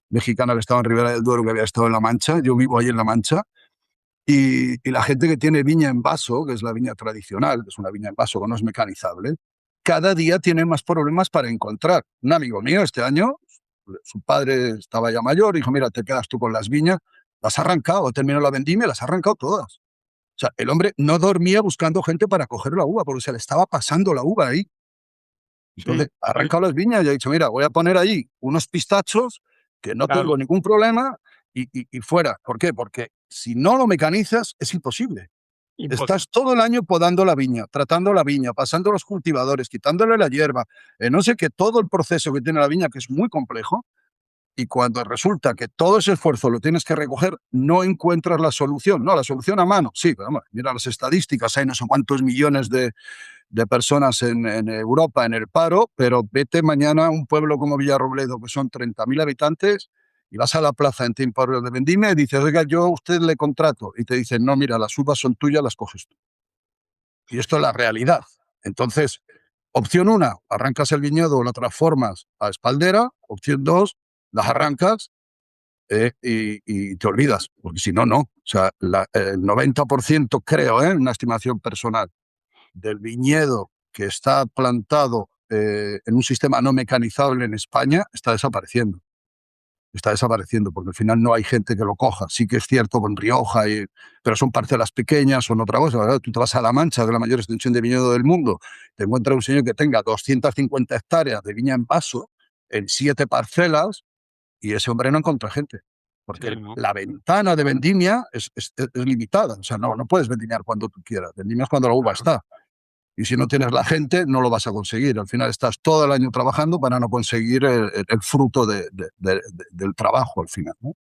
mexicana que estaba en Ribera del Duero, que había estado en La Mancha, yo vivo ahí en La Mancha, y la gente que tiene viña en vaso, que es la viña tradicional, que es una viña en vaso que no es mecanizable, cada día tiene más problemas para encontrar. Un amigo mío este año, su padre estaba ya mayor, dijo, mira, te quedas tú con las viñas, las ha arrancado, terminó la vendimia, las ha arrancado todas. O sea, el hombre no dormía buscando gente para coger la uva, porque se le estaba pasando la uva ahí. Sí, Entonces, ha sí, arrancado las viñas y ha dicho, mira, voy a poner ahí unos pistachos que no claro, tengo ningún problema y fuera. ¿Por qué? Porque si no lo mecanizas, es imposible. imposible. Estás todo el año podando la viña, tratando la viña, pasando los cultivadores, quitándole la hierba, no sé qué, todo el proceso que tiene la viña, que es muy complejo, y cuando resulta que todo ese esfuerzo lo tienes que recoger, no encuentras la solución. No, la solución a mano, sí, pero vamos, mira las estadísticas, hay no sé cuántos millones de personas en Europa en el paro, pero vete mañana a un pueblo como Villarrobledo, que son 30.000 habitantes, y vas a la plaza en tiempo de vendimia y dices, oiga, yo a usted le contrato. Y te dicen, no, mira, las uvas son tuyas, las coges tú. Y esto es la realidad. Entonces, opción una, arrancas el viñedo o lo transformas a espaldera. Opción dos, las arrancas y te olvidas, porque si no, no. O sea, el 90% creo, una estimación personal, del viñedo que está plantado en un sistema no mecanizable en España está desapareciendo. está desapareciendo, porque al final no hay gente que lo coja. Sí que es cierto con Rioja, pero son parcelas pequeñas, son otra cosa, ¿verdad? Tú te vas a La Mancha, que es la mayor extensión de viñedo del mundo, te encuentras un señor que tenga 250 hectáreas de viña en vaso en 7 parcelas, y ese hombre no encuentra gente, porque Sí, ¿no? la ventana de vendimia es limitada. O sea, no puedes vendimiar cuando tú quieras, vendimias cuando la uva Claro. está. Y si no tienes la gente, no lo vas a conseguir. Al final estás todo el año trabajando para no conseguir el fruto del trabajo al final, ¿no?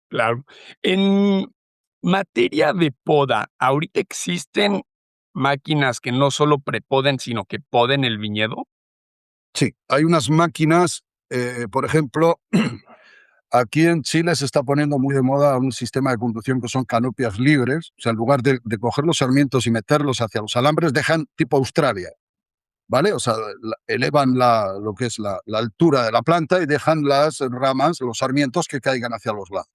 Claro. En materia de poda, ¿ahorita existen máquinas que no solo prepoden, sino que poden el viñedo? Sí, hay unas máquinas, por ejemplo, aquí en Chile se está poniendo muy de moda un sistema de conducción que son canopias libres. O sea, en lugar de coger los sarmientos y meterlos hacia los alambres, dejan tipo Australia, ¿vale? O sea, elevan lo que es la altura de la planta y dejan las ramas, los sarmientos que caigan hacia los lados.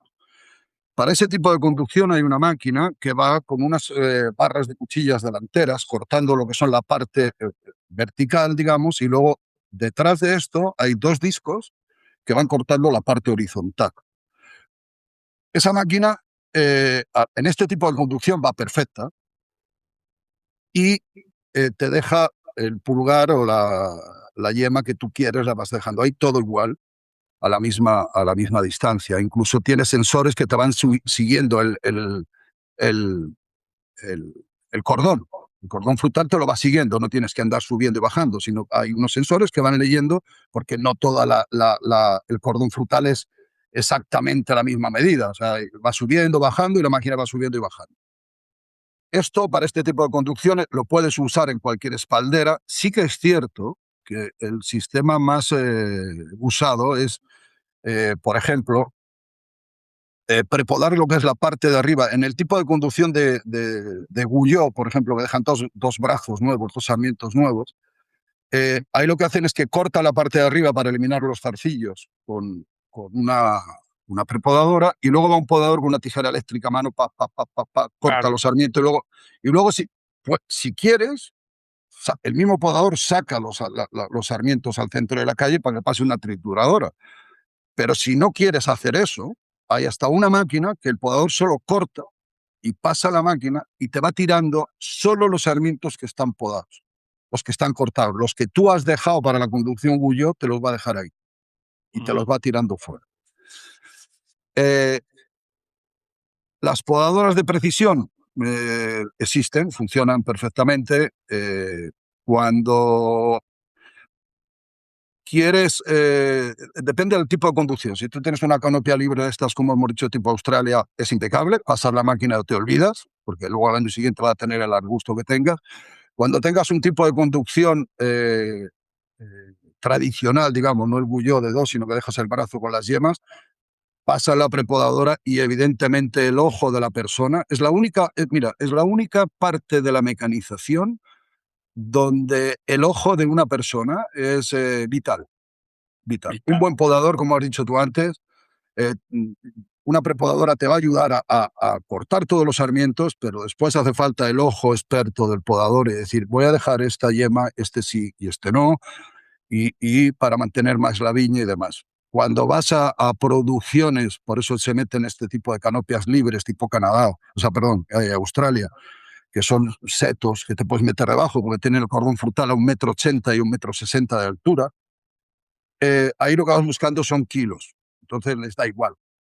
Para ese tipo de conducción hay una máquina que va con unas barras de cuchillas delanteras cortando lo que son la parte vertical, digamos, y luego detrás de esto hay 2 discos que van cortando la parte horizontal. Esa máquina en este tipo de conducción va perfecta y te deja el pulgar o la yema que tú quieres, la vas dejando ahí todo igual a la misma distancia. Incluso tiene sensores que te van siguiendo el, el, el cordón. El cordón frutal te lo va siguiendo, no tienes que andar subiendo y bajando, sino hay unos sensores que van leyendo, porque no todo el cordón frutal es exactamente la misma medida. O sea, va subiendo, bajando y la máquina va subiendo y bajando. Esto para este tipo de conducciones lo puedes usar en cualquier espaldera. Sí que es cierto que el sistema más usado es, por ejemplo, prepodar lo que es la parte de arriba. En el tipo de conducción de Guyot, por ejemplo, que dejan 2 brazos nuevos, 2 sarmientos nuevos, ahí lo que hacen es que corta la parte de arriba para eliminar los zarcillos con una prepodadora, y luego va un podador con una tijera eléctrica a mano, corta Claro. los sarmientos, y luego si quieres, el mismo podador saca los sarmientos al centro de la calle para que pase una trituradora. Pero si no quieres hacer eso, hay hasta una máquina que el podador solo corta y pasa la máquina y te va tirando solo los sarmientos que están podados, los que están cortados. Los que tú has dejado para la conducción Guyot te los va a dejar ahí y te Mm, los va tirando fuera. Eh, las podadoras de precisión existen, funcionan perfectamente. Cuando quieres, depende del tipo de conducción. Si tú tienes una canopia libre de estas, como hemos dicho, tipo Australia, es impecable. Pasar la máquina te olvidas, porque luego al año siguiente va a tener el arbusto que tengas. Cuando tengas un tipo de conducción eh, tradicional, digamos, no el bulló de 2, sino que dejas el brazo con las yemas, pasa la prepodadora y evidentemente el ojo de la persona es la única, mira, es la única parte de la mecanización donde el ojo de una persona es vital. Vital. Un vital. buen podador, como has dicho tú antes, eh, una prepodadora te va a ayudar a cortar todos los sarmientos, pero después hace falta el ojo experto del podador y decir, voy a dejar esta yema, este sí y este no, y para mantener más la viña y demás. Cuando vas a producciones, por eso se meten este tipo de canopias libres, tipo Canadá, o sea, perdón, Australia, que son setos que te puedes meter debajo porque tienen el cordón frutal a 1,80 m y 1,60 m de altura. Ahí lo que vas buscando son kilos. Entonces les da igual.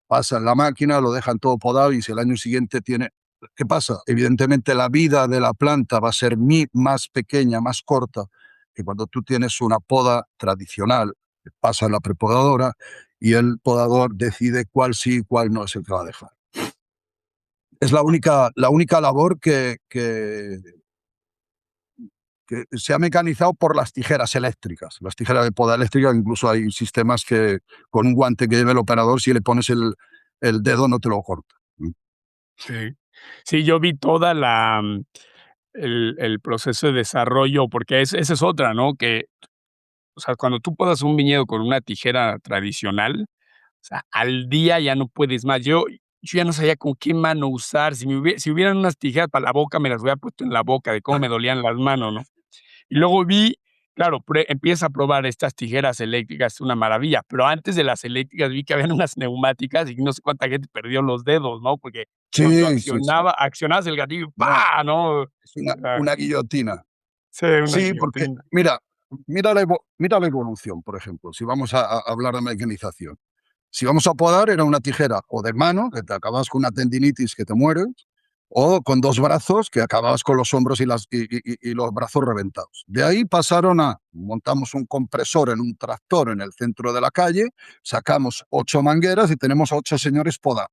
Pasan la máquina, lo dejan todo podado y si el año siguiente tiene... ¿Qué pasa? Evidentemente la vida de la planta va a ser más pequeña, más corta que cuando tú tienes una poda tradicional, que pasa la prepodadora y el podador decide cuál sí y cuál no es el que va a dejar. Es la única labor que se ha mecanizado por las tijeras eléctricas. Las tijeras de poda eléctrica, incluso hay sistemas que con un guante que lleve el operador, si le pones el dedo no te lo corta. Sí. Sí, yo vi toda el proceso de desarrollo, porque esa es otra, ¿no? Que, o sea, cuando tú podas un viñedo con una tijera tradicional, o sea, al día ya no puedes más. Yo ya no sabía con qué mano usar. Si hubieran unas tijeras para la boca, me las hubiera puesto en la boca de cómo me dolían las manos, ¿no? Y luego vi claro, empieza a probar estas tijeras eléctricas, es una maravilla, pero antes de las eléctricas vi que habían unas neumáticas y no sé cuánta gente perdió los dedos, ¿no? Porque cuando Sí, sí, sí. accionabas el gatillo y No, ¡pa!, ¿no? O es sea, una guillotina. sí, una Sí, porque guillotina. mira la evolución, por ejemplo, si vamos a hablar de mecanización. Si vamos a podar, era una tijera o de mano, que te acabas con una tendinitis que te mueres, o con dos brazos, que acababas con los hombros y los brazos reventados. De ahí pasaron a, montamos un compresor en un tractor en el centro de la calle, sacamos 8 mangueras y tenemos 8 señores podando.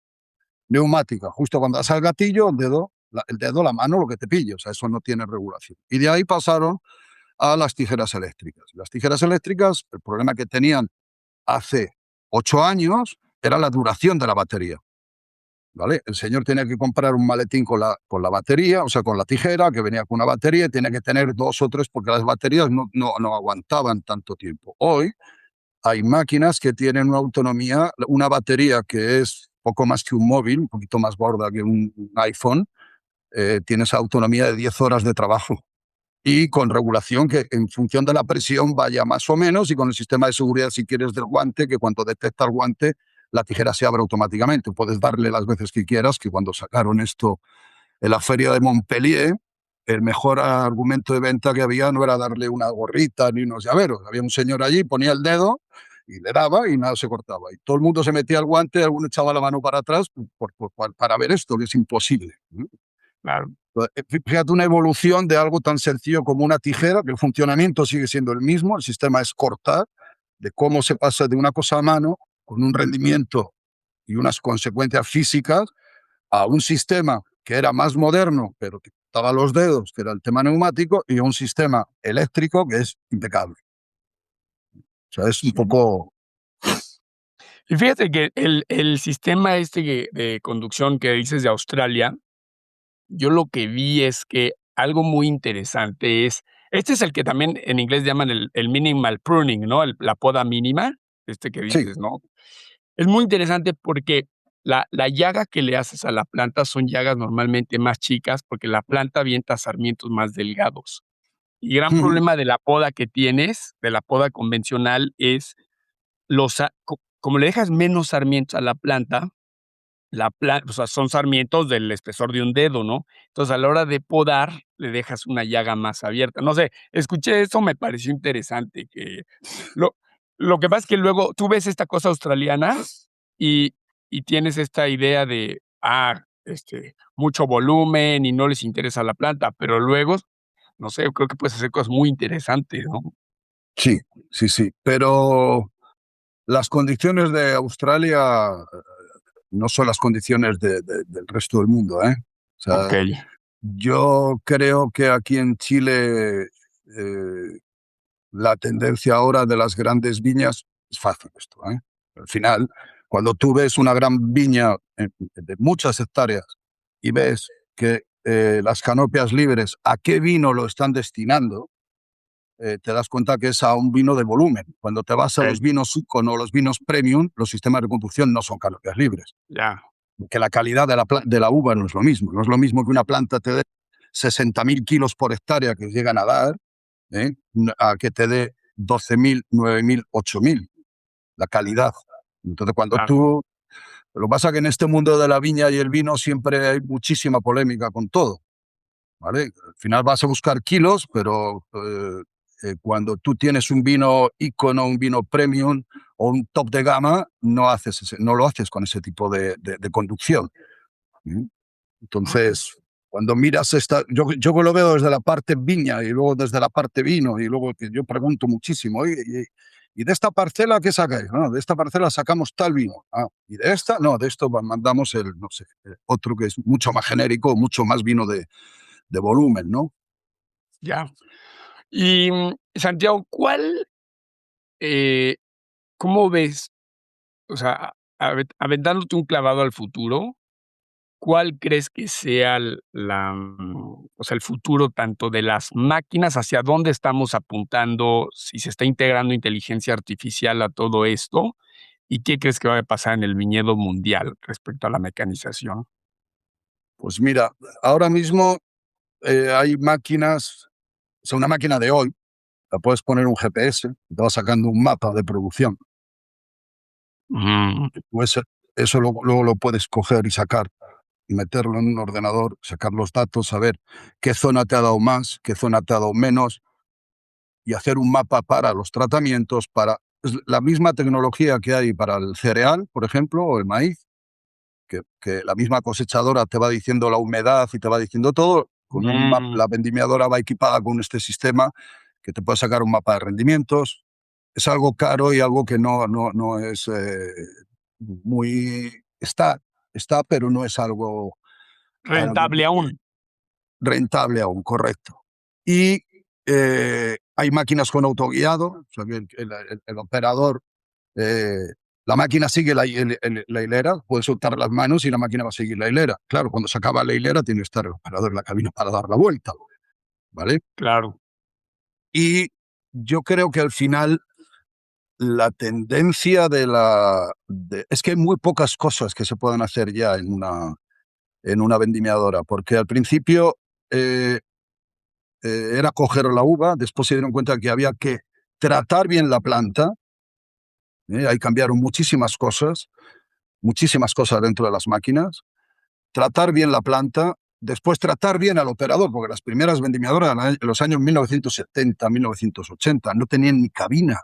Neumática, justo cuando das al gatillo, el dedo, la mano, lo que te pille, o sea, eso no tiene regulación. Y de ahí pasaron a las tijeras eléctricas. Las tijeras eléctricas, el problema que tenían hace 8 años era la duración de la batería. ¿Vale? El señor tenía que comprar un maletín con la batería, o sea, con la tijera, que venía con una batería, y tenía que tener 2 o 3 porque las baterías no aguantaban tanto tiempo. Hoy hay máquinas que tienen una autonomía, una batería que es poco más que un móvil, un poquito más gorda que un iPhone, tiene esa autonomía de 10 horas de trabajo y con regulación que en función de la presión vaya más o menos y con el sistema de seguridad, si quieres, del guante, que cuando detecta el guante, la tijera se abre automáticamente. Puedes darle las veces que quieras, que cuando sacaron esto en la feria de Montpellier, el mejor argumento de venta que había no era darle una gorrita ni unos llaveros. Había un señor allí, ponía el dedo y le daba y nada se cortaba. Y todo el mundo se metía al guante, alguno echaba la mano para atrás para ver esto, que es imposible. Claro, Fíjate una evolución de algo tan sencillo como una tijera, que el funcionamiento sigue siendo el mismo, el sistema es cortar, de cómo se pasa de una cosa a mano con un rendimiento y unas consecuencias físicas a un sistema que era más moderno, pero que cortaba los dedos, que era el tema neumático, y a un sistema eléctrico que es impecable. O sea, es un sí. poco... Y fíjate que el sistema de conducción que dices de Australia, yo lo que vi es que algo muy interesante este es el que también en inglés llaman el minimal pruning, ¿no? La poda mínima, que Sí. dices, ¿no? Es muy interesante porque la llaga que le haces a la planta son llagas normalmente más chicas, porque la planta avienta sarmientos más delgados. Y gran problema de la poda que tienes, de la poda convencional, es los sa co como le dejas menos sarmientos a la planta, o sea, son sarmientos del espesor de un dedo, ¿no? Entonces, a la hora de podar, le dejas una llaga más abierta. No sé, escuché eso, me pareció interesante, que lo lo que pasa es que luego tú ves esta cosa australiana y tienes esta idea de, mucho volumen y no les interesa la planta, pero luego, no sé, creo que puedes hacer cosas muy interesantes, ¿no? Sí, sí, sí. Pero las condiciones de Australia no son las condiciones del resto del mundo, ¿eh? O sea, Okey, yo creo que aquí en Chile la tendencia ahora de las grandes viñas es fácil esto, ¿eh? Al final, cuando tú ves una gran viña de muchas hectáreas y ves que las canopias libres, ¿a qué vino lo están destinando? Te das cuenta que es a un vino de volumen. Cuando te vas a los okey, vinos Icono o los vinos premium, los sistemas de conducción no son canopias libres, ya, que la calidad de la uva no es lo mismo. No es lo mismo que una planta te dé 60.000 kilos por hectárea que llegan a dar, ¿eh? A que te dé 12.000, 9.000, 8.000. La calidad. Entonces, cuando claro, tú... Lo que pasa es que en este mundo de la viña y el vino siempre hay muchísima polémica con todo. ¿Vale? Al final vas a buscar kilos, pero cuando tú tienes un vino ícono, un vino premium o un top de gama, no lo haces con ese tipo de conducción. ¿Mm? Entonces, cuando miras yo lo veo desde la parte viña y luego desde la parte vino y luego que yo pregunto muchísimo, "Oye, ¿y de esta parcela qué sacáis? No, de esta parcela sacamos tal vino. Ah, y de esta, no, de esto mandamos no sé, otro que es mucho más genérico, mucho más vino de volumen, ¿no? ya. Y, Santiago, eh, cómo ves? O sea, aventándote un clavado al futuro, ¿cuál crees que sea o sea, el futuro tanto de las máquinas, hacia dónde estamos apuntando, si se está integrando inteligencia artificial a todo esto? ¿Y qué crees que va a pasar en el viñedo mundial respecto a la mecanización? Pues mira, ahora mismo hay máquinas, o sea, una máquina de hoy. la puedes poner un GPS y te va sacando un mapa de producción. Mm, Pues eso luego lo puedes coger y sacar, y meterlo en un ordenador, sacar los datos, saber qué zona te ha dado más, qué zona te ha dado menos, y hacer un mapa para los tratamientos, para es la misma tecnología que hay para el cereal, por ejemplo, o el maíz, que la misma cosechadora te va diciendo la humedad y te va diciendo todo. Con un mapa, mm, la vendimiadora va equipada con este sistema que te puede sacar un mapa de rendimientos. Es algo caro y algo que no es muy... Está, pero no es algo rentable aún. rentable aún, correcto. Y hay máquinas con autoguiado, o sea que el operador, eh, la máquina sigue la hilera, puede soltar las manos y la máquina va a seguir la hilera. Claro, cuando se acaba la hilera tiene que estar el operador en la cabina para dar la vuelta, ¿vale? Claro. Y yo creo que al final la tendencia es que hay muy pocas cosas que se puedan hacer ya en una vendimiadora, porque al principio eh, era coger la uva, después se dieron cuenta que había que tratar bien la planta, ahí cambiaron muchísimas cosas dentro de las máquinas, tratar bien la planta, después tratar bien al operador, porque las primeras vendimiadoras en los años 1970, 1980 no tenían ni cabina.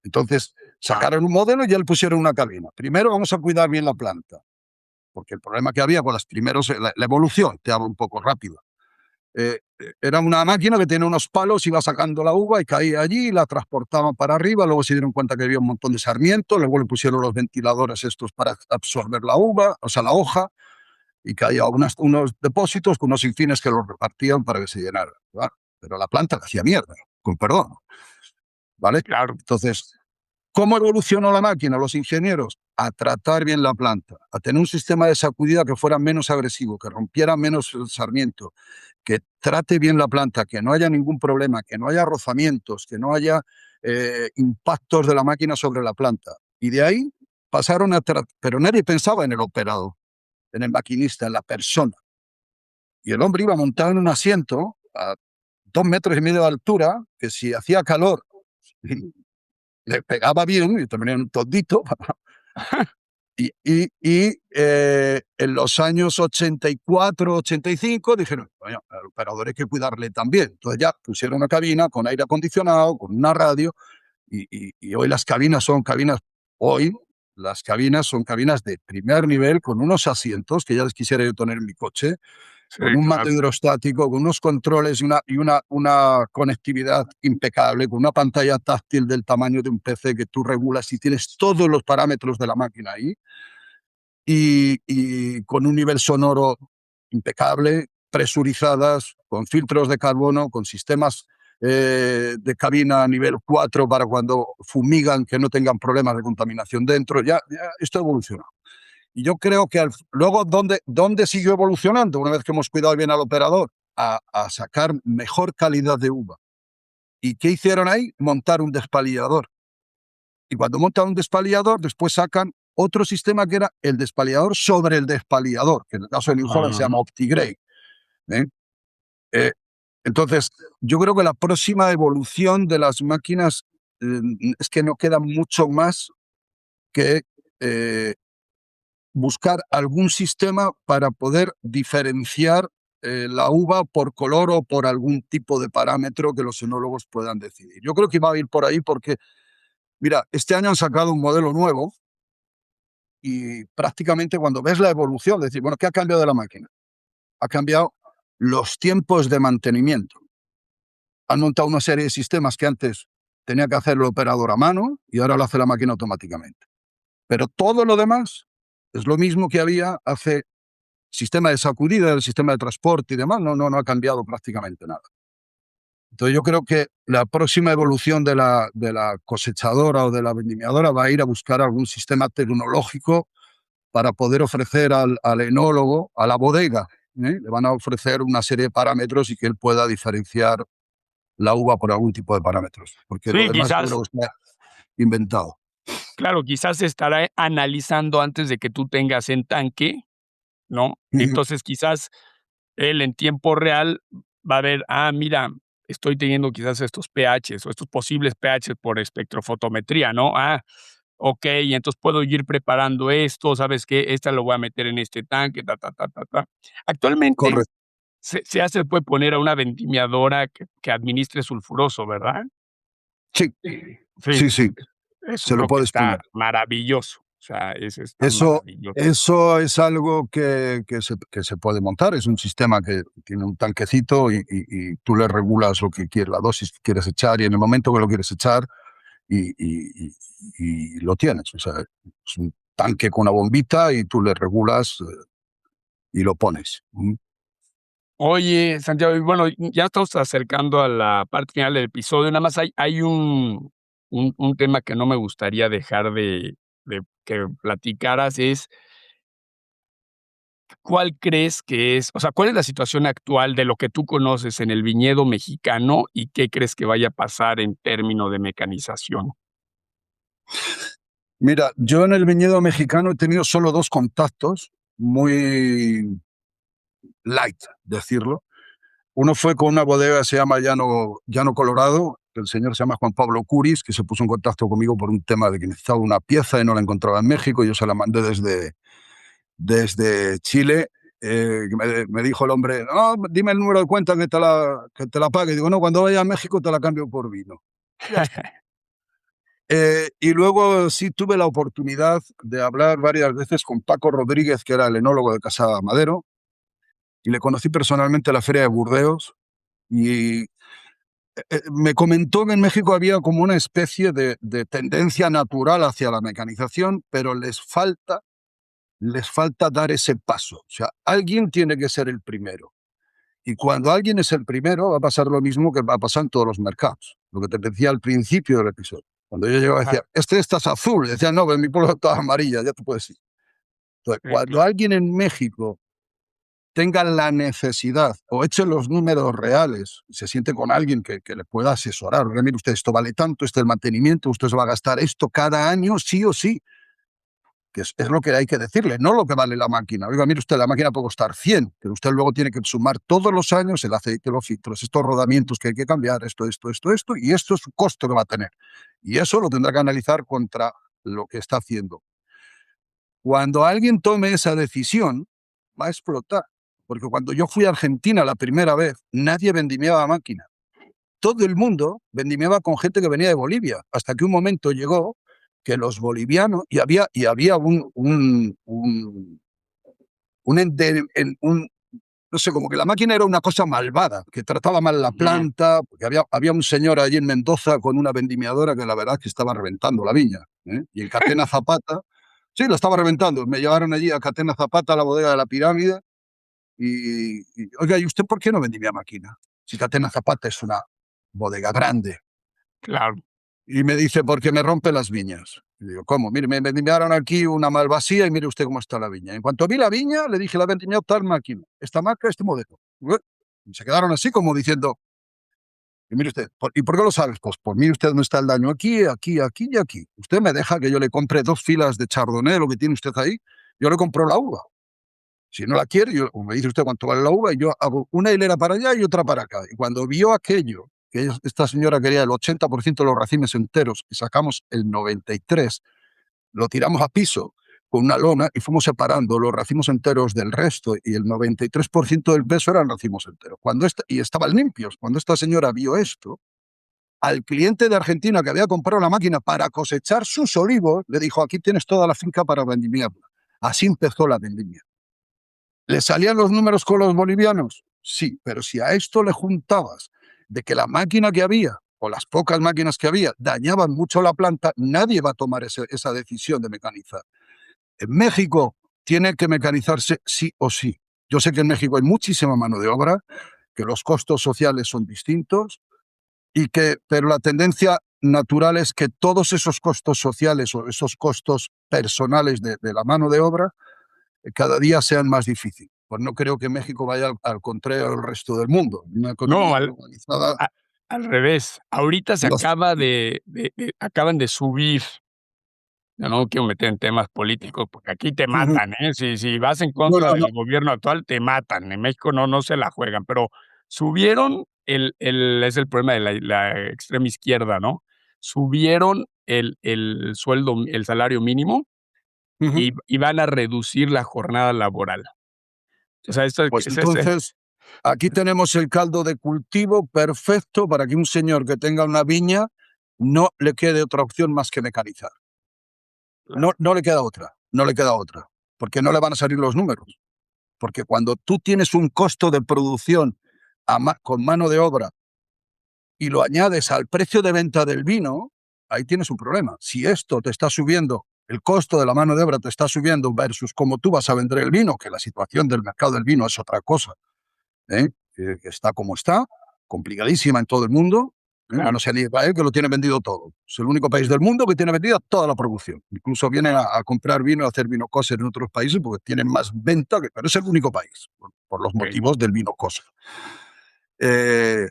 Entonces Ah, sacaron un modelo y ya le pusieron una cabina. Primero vamos a cuidar bien la planta, porque el problema que había con las primeros, la evolución, te hablo un poco rápido. Era una máquina que tenía unos palos, iba sacando la uva y caía allí, la transportaban para arriba, luego se dieron cuenta que había un montón de sarmientos, luego le pusieron los ventiladores estos para absorber la uva, o sea, la hoja, y caía unos depósitos con unos sinfines que los repartían para que se llenaran. Claro, pero la planta hacía mierda, con perdón, ¿vale? claro. Entonces, ¿cómo evolucionó la máquina? Los ingenieros a tratar bien la planta, a tener un sistema de sacudida que fuera menos agresivo, que rompiera menos el sarmiento, que trate bien la planta, que no haya ningún problema, que no haya rozamientos, que no haya impactos de la máquina sobre la planta. Y de ahí pasaron a tratar, pero nadie pensaba en el operador, en el maquinista, en la persona. Y el hombre iba montado en un asiento a 2,5 metros de altura, que si hacía calor le pegaba bien y también un todito. En los años 84, 85 dijeron, bueno, al operador hay que cuidarle también. Entonces ya pusieron una cabina con aire acondicionado, con una radio, y hoy las cabinas son cabinas de primer nivel, con unos asientos que ya les quisiera yo tener en mi coche, Sí, con un mando claro. hidrostático, con unos controles y una conectividad impecable, con una pantalla táctil del tamaño de un PC que tú regulas y tienes todos los parámetros de la máquina ahí, y con un nivel sonoro impecable, presurizadas, con filtros de carbono, con sistemas de cabina a nivel 4 para cuando fumigan que no tengan problemas de contaminación dentro. Ya esto evoluciona. Y yo creo que luego, ¿dónde siguió evolucionando una vez que hemos cuidado bien al operador? A sacar mejor calidad de uva. ¿Y qué hicieron ahí? Montar un despalillador. Y cuando montan un despalillador, después sacan otro sistema que era el despalillador sobre el despalillador, que en el caso de New Holland se Ujú. llama OptiGrade. ¿eh? Eh, entonces, yo creo que la próxima evolución de las máquinas es que no queda mucho más que eh, buscar algún sistema para poder diferenciar la uva por color o por algún tipo de parámetro que los enólogos puedan decidir. Yo creo que va a ir por ahí porque, mira, este año han sacado un modelo nuevo y prácticamente cuando ves la evolución, decir, bueno, ¿qué ha cambiado de la máquina? Ha cambiado los tiempos de mantenimiento. Han montado una serie de sistemas que antes tenía que hacer el operador a mano y ahora lo hace la máquina automáticamente. Pero todo lo demás es lo mismo que había hace sistema de sacudida, el sistema de transporte y demás, no ha cambiado prácticamente nada. Entonces yo creo que la próxima evolución de la cosechadora o de la vendimiadora va a ir a buscar algún sistema tecnológico para poder ofrecer al enólogo, a la bodega, le van a ofrecer una serie de parámetros y que él pueda diferenciar la uva por algún tipo de parámetros, porque lo Sí, demás yo creo quizás, que está inventado. claro, quizás se estará analizando antes de que tú tengas en tanque, ¿no? Entonces, quizás él en tiempo real va a ver, mira, estoy teniendo quizás estos pHs o estos posibles pHs por espectrofotometría, ¿no? Okey, entonces puedo ir preparando esto, ¿sabes qué? Esta lo voy a meter en este tanque, ta, ta, ta, ta, ta. Actualmente Correcto. se puede poner a una vendimiadora que administre sulfuroso, ¿verdad? Sí, Sí, sí, sí, eso se lo creo que puedes está poner. maravilloso. O sea, eso está Eso maravilloso. eso es algo que se puede montar, es un sistema que tiene un tanquecito y tú le regulas lo que quieres, la dosis que quieres echar y en el momento que lo quieres echar y lo tienes. O sea, es un tanque con una bombita y tú le regulas, y lo pones. Oye, Santiago, y bueno, ya estamos acercando a la parte final del episodio. Nada más hay un tema que no me gustaría dejar de que platicaras, es, ¿cuál crees que es? O sea, ¿cuál es la situación actual de lo que tú conoces en el viñedo mexicano y qué crees que vaya a pasar en término de mecanización? Mira, yo en el viñedo mexicano he tenido solo 2 contactos, muy light, decirlo. Uno fue con una bodega que se llama Llano Colorado, que el señor se llama Juan Pablo Curis, que se puso en contacto conmigo por un tema de que necesitaba una pieza y no la encontraba en México. Yo se la mandé desde Chile. Me dijo el hombre, no, dime el número de cuenta que te la pague. Digo, no, cuando vaya a México te la cambio por vino. Ya está. Y luego sí tuve la oportunidad de hablar varias veces con Paco Rodríguez, que era el enólogo de Casa Madero, y le conocí personalmente en la Feria de Burdeos. Y me comentó que en México había como una especie de tendencia natural hacia la mecanización, pero les falta dar ese paso. O sea, alguien tiene que ser el primero. Y cuando alguien es el primero, va a pasar lo mismo que va a pasar en todos los mercados. Lo que te decía al principio del episodio. Cuando yo llegaba Ajá, decía, esta es azul. Decía, no, en mi pueblo está amarilla, ya te puedes ir. Entonces, sí, cuando alguien en México tenga la necesidad o eche los números reales, se siente con alguien que le pueda asesorar. Oiga, mire usted, esto vale tanto, este es el mantenimiento, usted se va a gastar esto cada año, sí o sí, que es lo que hay que decirle, no lo que vale la máquina. Oiga, mire usted, la máquina puede costar 100, pero usted luego tiene que sumar todos los años el aceite, los filtros, estos rodamientos que hay que cambiar, esto, y esto es su costo que va a tener. Y eso lo tendrá que analizar contra lo que está haciendo. Cuando alguien tome esa decisión, va a explotar. Porque cuando yo fui a Argentina la primera vez, nadie vendimiaba máquina. Todo el mundo vendimiaba con gente que venía de Bolivia, hasta que un momento llegó que los bolivianos, y había un no sé, como que la máquina era una cosa malvada, que trataba mal la ujú. planta, porque había un señor allí en Mendoza con una vendimiadora que la verdad es que estaba reventando la viña, ¿eh? Y en Catena Zapata, sí, lo estaba reventando. Me llevaron allí a Catena Zapata, a la bodega de la Pirámide, oiga, ¿y usted por qué no vendimia máquina? Si Catena Zapata es una bodega grande. Claro. Y me dice, porque me rompe las viñas. Y digo, ¿cómo? Mire, me vendimiaron aquí una malvasía y mire usted cómo está la viña. En cuanto vi la viña, le dije, la vendimiado tal máquina, esta marca, este modelo. Y se quedaron así como diciendo, y mire usted, ¿y por qué lo sabes? Pues mire usted dónde está el daño, aquí, aquí, aquí y aquí. Usted me deja que yo le compre 2 filas de chardonnay, lo que tiene usted ahí, yo le compro la uva. Si no la quiere, me dice usted cuánto vale la uva y yo hago una hilera para allá y otra para acá. Y cuando vio aquello, que esta señora quería el 80% de los racimos enteros y sacamos el 93%, lo tiramos a piso con una lona y fuimos separando los racimos enteros del resto y el 93% del peso eran racimos enteros. Y estaban limpios. Cuando esta señora vio esto, al cliente de Argentina que había comprado la máquina para cosechar sus olivos, le dijo, aquí tienes toda la finca para vendimiarla. Así empezó la vendimia. ¿Le salían los números con los bolivianos? Sí, pero si a esto le juntabas de que la máquina que había, o las pocas máquinas que había, dañaban mucho la planta, nadie va a tomar esa decisión de mecanizar. En México tiene que mecanizarse sí o sí. Yo sé que en México hay muchísima mano de obra, que los costos sociales son distintos, pero la tendencia natural es que todos esos costos sociales o esos costos personales de la mano de obra cada día sean más difíciles. Pues no creo que México vaya al contrario del resto del mundo. Una No, economía globalizada. al revés. Ahorita se Los, acaba acaban de subir. Yo no quiero meter en temas políticos, porque aquí te no, matan, ¿eh? Si vas en contra no, no. del gobierno actual, te matan. En México no se la juegan, pero subieron es el problema de la extrema izquierda, ¿no? Subieron el sueldo, el salario mínimo Ujú. y van a reducir la jornada laboral. O sea, esto Pues es ese entonces, aquí tenemos el caldo de cultivo perfecto para que un señor que tenga una viña no le quede otra opción más que mecanizar. claro. No le queda otra, no le queda otra, porque no le van a salir los números. Porque cuando tú tienes un costo de producción con mano de obra y lo añades al precio de venta del vino, ahí tienes un problema. Si esto te está subiendo, el costo de la mano de obra te está subiendo versus cómo tú vas a vender el vino, que la situación del mercado del vino es otra cosa, ¿eh? Que está como está, complicadísima en todo el mundo. No Claro. sé ni Israel, que lo tiene vendido todo. Es el único país del mundo que tiene vendida toda la producción. Incluso vienen a comprar vino, a hacer vino kosher en otros países porque tienen más venta, pero es el único país, por los Okey. motivos del vino kosher. Eh,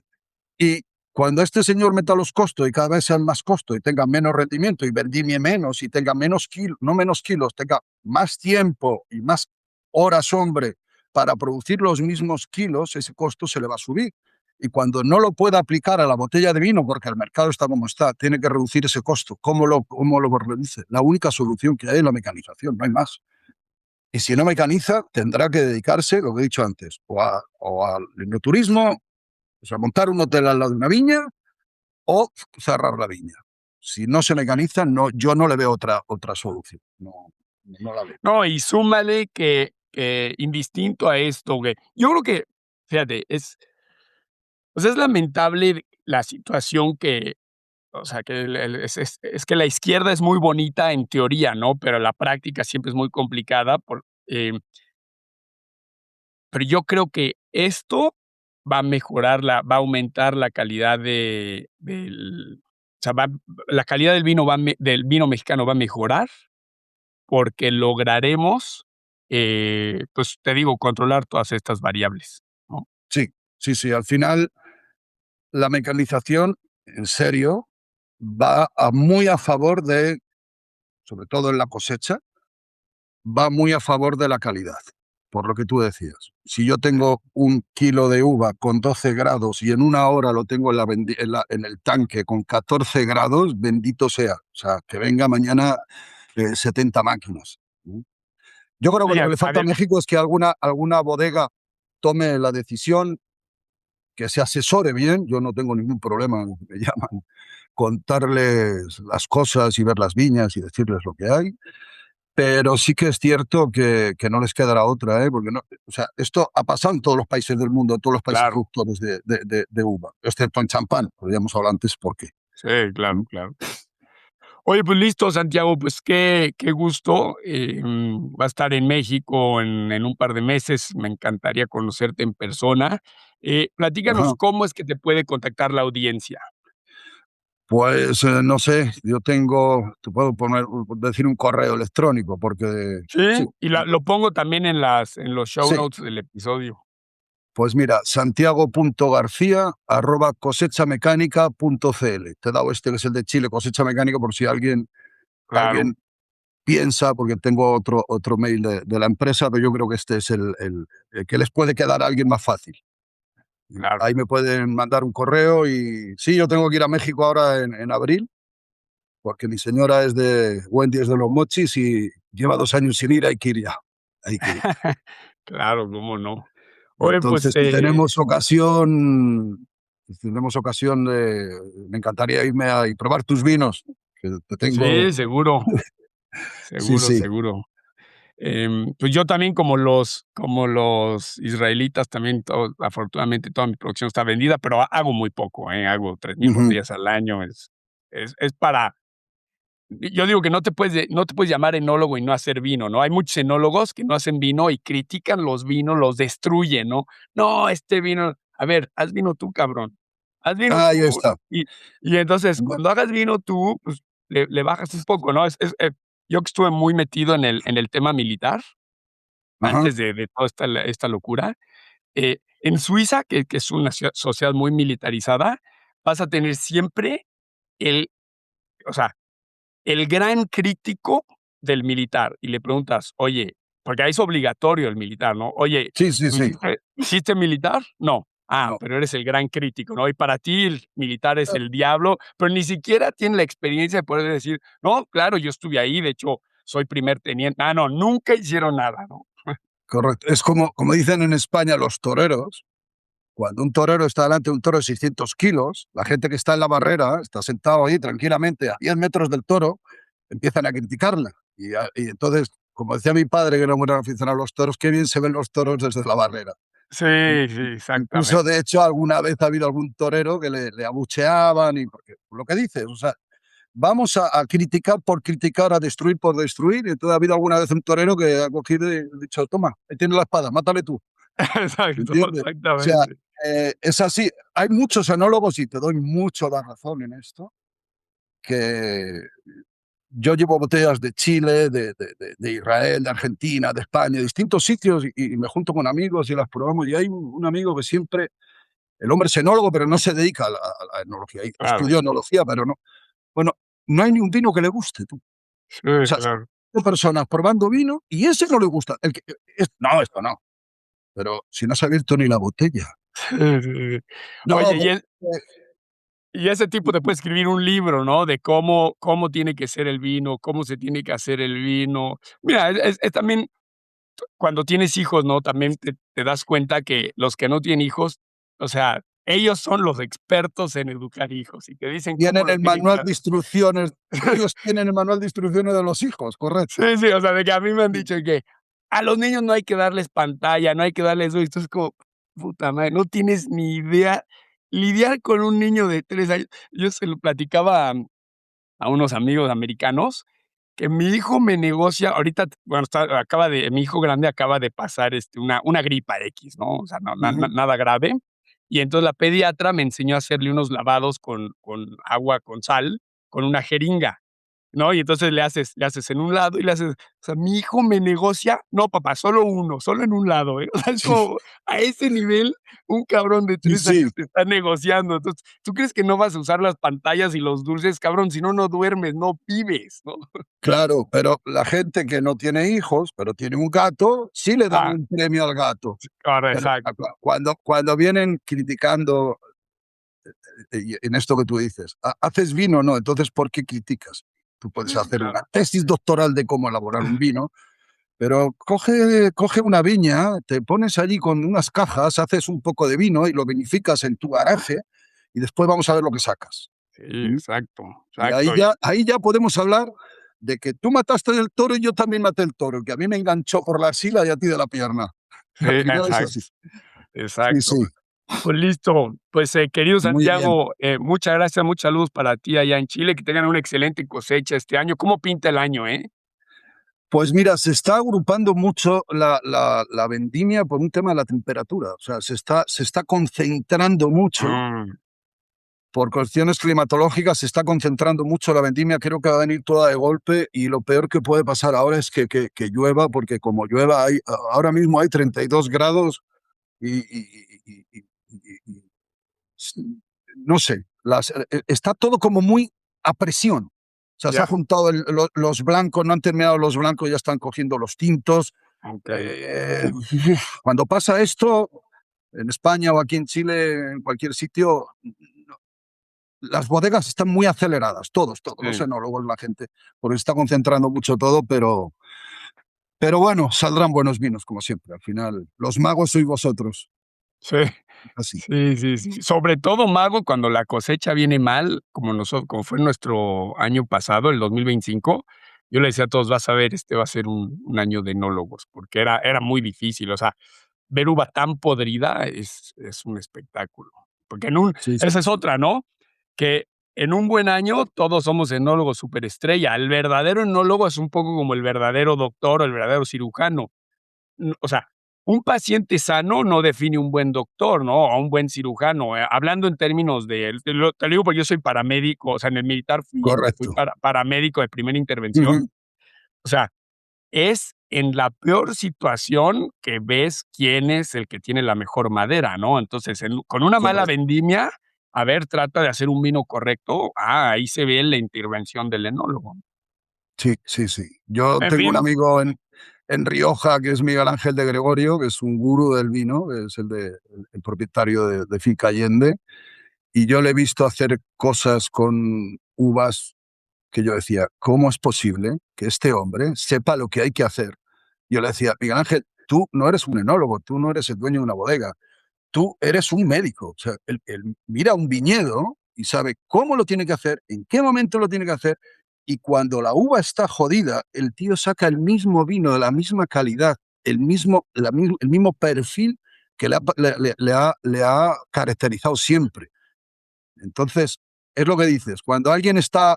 y cuando este señor meta los costos y cada vez sean más costos y tenga menos rendimiento y vendimie menos y tenga menos kilos, no menos kilos, tenga más tiempo y más horas hombre para producir los mismos kilos, ese costo se le va a subir. Y cuando no lo pueda aplicar a la botella de vino, porque el mercado está como está, tiene que reducir ese costo. Cómo lo reduce? La única solución que hay es la mecanización, no hay más. Y si no mecaniza, tendrá que dedicarse, lo que he dicho antes, o al enoturismo, o sea, montar un hotel al lado de una viña, o cerrar la viña. Si no se mecaniza, no, yo no le veo otra solución. No, no la veo. No, y súmale que indistinto a esto, güey, yo creo que, fíjate, es lamentable la situación que, o sea, que el es que la izquierda es muy bonita en teoría, ¿no? Pero la práctica siempre es muy complicada pero yo creo que esto va a aumentar la calidad o sea, la calidad del vino mexicano va a mejorar, porque lograremos, pues, te digo, controlar todas estas variables, ¿no? Sí, sí, sí. Al final, la mecanización, en serio, muy a favor de, sobre todo en la cosecha, va muy a favor de la calidad, por lo que tú decías. Si yo tengo un kilo de uva con 12 grados y en una hora lo tengo en el tanque con 14 grados, bendito sea. O sea, que venga mañana 70 máquinas. Yo creo que lo que Oye, le a falta a ver, México es que alguna bodega tome la decisión, que se asesore bien. Yo no tengo ningún problema, me llaman, contarles las cosas y ver las viñas y decirles lo que hay. Pero sí que es cierto que no les quedará otra, ¿eh? Porque no, o sea, esto ha pasado en todos los países del mundo, en todos los países claro, productores de uva, excepto en champán, podríamos hablar antes por qué. sí, claro, claro. Oye, pues listo, Santiago, pues qué gusto, va a estar en México en un par de meses, me encantaría conocerte en persona. Platícanos, Ajá. ¿cómo es que te puede contactar la audiencia? Pues no sé, te puedo decir un correo electrónico, porque Sí, sí. y lo pongo también en los show Sí, notes del episodio. pues mira, santiago.garcía@cosechamecánica.cl. Te he dado este, que es el de Chile, Cosecha Mecánica, por si Claro, alguien piensa, porque tengo otro mail de la empresa, pero yo creo que este es el que les puede quedar a alguien más fácil. claro. Ahí me pueden mandar un correo y sí, yo tengo que ir a México ahora en abril, porque mi señora es de Wendy, es de Los Mochis y lleva 2 años sin ir, hay que ir ya. Hay que ir. Claro, cómo no. Oye, pues, Entonces, si tenemos ocasión de, me encantaría irme y probar tus vinos, que te tengo. sí, seguro, Sí, seguro, sí. seguro. Pues yo también, como los israelitas, también afortunadamente toda mi producción está vendida, pero hago muy poco, hago 3,000 Ujú. botellas al año, es para yo digo que no te puedes llamar enólogo y no hacer vino, ¿no? Hay muchos enólogos que no hacen vino y critican los vinos, los destruyen, ¿no? No, este vino, a ver, haz vino tú, cabrón, haz vino Ahí tú. está. Y entonces, cuando hagas vino tú, pues, le bajas un poco, ¿no? Yo que estuve muy metido en el tema militar, Ajá. antes de toda esta locura, en Suiza, que es una sociedad muy militarizada, vas a tener siempre el o sea, el gran crítico del militar, y le preguntas: "Oye", porque ahí es obligatorio el militar, ¿no? "Oye, Sí, sí, ¿tú sí. hiciste militar?". "No". no, pero eres el gran crítico, ¿no? Y para ti el militar es el diablo, pero ni siquiera tiene la experiencia de poder decir: "No, claro, yo estuve ahí, de hecho, soy primer teniente". Ah, no, nunca hicieron nada, ¿no? correcto. Es como dicen en España los toreros, cuando un torero está delante de un toro de 600 kilos, la gente que está en la barrera, está sentado ahí tranquilamente a 10 metros del toro, empiezan a criticarla. Y entonces, como decía mi padre, que era muy aficionado a los toros, qué bien se ven los toros desde la barrera. In- Sí, sí, Incluso, exactamente. de hecho, alguna vez ha habido algún torero que le abucheaban, y porque lo que dices, o sea, vamos a criticar por criticar, a destruir por destruir. Y entonces ha habido alguna vez un torero que ha cogido y ha dicho: toma, ahí tienes la espada, mátale tú. Exacto, ¿Entiendes? O sea, exactamente. es así. Hay muchos enólogos, y te doy mucho la razón en esto, que yo llevo botellas de Chile, de Israel, de Argentina, de España, de distintos sitios, y me junto con amigos y las probamos. Y hay un amigo que siempre, el hombre es enólogo, pero no se dedica a la enología. Claro. Estudió enología, pero no. Bueno, no hay ni un vino que le guste, tú. Sí, O sea, claro. son personas probando vino y ese no le gusta. No, esto no. Pero si no se ha abierto ni la botella. Sí, sí, sí. No, Oye, y ese tipo te puede escribir un libro, ¿no? De cómo tiene que ser el vino, cómo se tiene que hacer el vino. Mira, es también cuando tienes hijos, ¿no? También te das cuenta que los que no tienen hijos, o sea, ellos son los expertos en educar hijos y te dicen cómo tienen lo el tienen que manual hacer. de instrucciones, ellos tienen el manual de instrucciones de los hijos, correcto. Sí, sí, o sea, de que a mí me han Sí. dicho que a los niños no hay que darles pantalla, no hay que darles eso, y tú es como, puta madre, no tienes ni idea lidiar con un niño de 3 años. Yo se lo platicaba a unos amigos americanos, que mi hijo me negocia ahorita, bueno, mi hijo grande acaba de pasar, una gripa X, ¿no? O sea, no, Ujú. nada grave. Y entonces la pediatra me enseñó a hacerle unos lavados con agua con sal, con una jeringa, ¿no? Y entonces le haces en un lado y le haces, o sea, mi hijo me negocia, no, papá, solo uno, solo en un lado, ¿eh? O sea, es Sí, como a ese nivel, un cabrón de sí, 3 sí, años te está negociando. Entonces, ¿tú crees que no vas a usar las pantallas y los dulces? Cabrón, si no, no duermes, no vives, ¿no? claro, pero la gente que no tiene hijos, pero tiene un gato, sí le dan Ah, un premio al gato. ahora, Pero exacto. cuando vienen criticando, en esto que tú dices, ¿haces vino? No, entonces, ¿por qué criticas? Tú puedes Sí, hacer una claro. tesis doctoral de cómo elaborar un vino, pero coge una viña, te pones allí con unas cajas, haces un poco de vino y lo vinificas en tu garaje, y después vamos a ver lo que sacas. Sí, ¿Mm? exacto, Y ahí exacto. ya, ahí ya podemos hablar de que tú mataste el toro y yo también maté el toro, que a mí me enganchó por la sila y a ti de la pierna. Sí, Al final es así. exacto, Sí, exacto. sí, Pues listo. Pues, querido muy bien. Santiago, muchas gracias, mucha saludos para ti allá en Chile, que tengan una excelente cosecha este año. ¿Cómo pinta el año, eh? Pues mira, se está agrupando mucho la vendimia por un tema de la temperatura. O sea, se está concentrando mucho Mm, por cuestiones climatológicas, se está concentrando mucho la vendimia. Creo que va a venir toda de golpe, y lo peor que puede pasar ahora es que llueva, porque como llueva, ahora mismo hay 32 grados y, y no sé, está todo como muy a presión. O sea, se ha ya, juntado los blancos, no han terminado los blancos, ya están cogiendo los tintos. okey. Eh, Cuando pasa esto, en España o aquí en Chile, en cualquier sitio, las bodegas están muy aceleradas, todos los Sí, enólogos, la gente, porque se está concentrando mucho todo, pero bueno, saldrán buenos vinos, como siempre. Al final, los magos sois vosotros. sí, Así. sí, sí, sí. Sobre todo, mago, cuando la cosecha viene mal, como fue nuestro año pasado, el 2025, yo le decía a todos: "Vas a ver, este va a ser un año de enólogos", porque era muy difícil, o sea, ver uva tan podrida es un espectáculo, porque Sí, sí, esa es sí. otra, ¿no? Que en un buen año todos somos enólogos superestrella. El verdadero enólogo es un poco como el verdadero doctor o el verdadero cirujano. O sea, un paciente sano no define un buen doctor, ¿no? O un buen cirujano. Hablando en términos te lo digo porque yo soy paramédico, o sea, en el militar fui Correcto. paramédico de primera intervención. Ujú. O sea, es en la peor situación que ves quién es el que tiene la mejor madera, ¿no? Entonces, con una mala Correcto. vendimia, a ver, trata de hacer un vino correcto. Ahí se ve la intervención del enólogo. Sí, sí, sí. Yo En tengo un fin, amigo en Rioja, que es Miguel Ángel de Gregorio, que es un gurú del vino, que es el propietario de Finca Allende, y yo le he visto hacer cosas con uvas que yo decía, ¿cómo es posible que este hombre sepa lo que hay que hacer? Yo le decía, Miguel Ángel, tú no eres un enólogo, tú no eres el dueño de una bodega, tú eres un médico. O sea, él mira un viñedo y sabe cómo lo tiene que hacer, en qué momento lo tiene que hacer, y cuando la uva está jodida, el tío saca el mismo vino de la misma calidad, el mismo perfil que le ha caracterizado siempre. Entonces, es lo que dices, cuando alguien está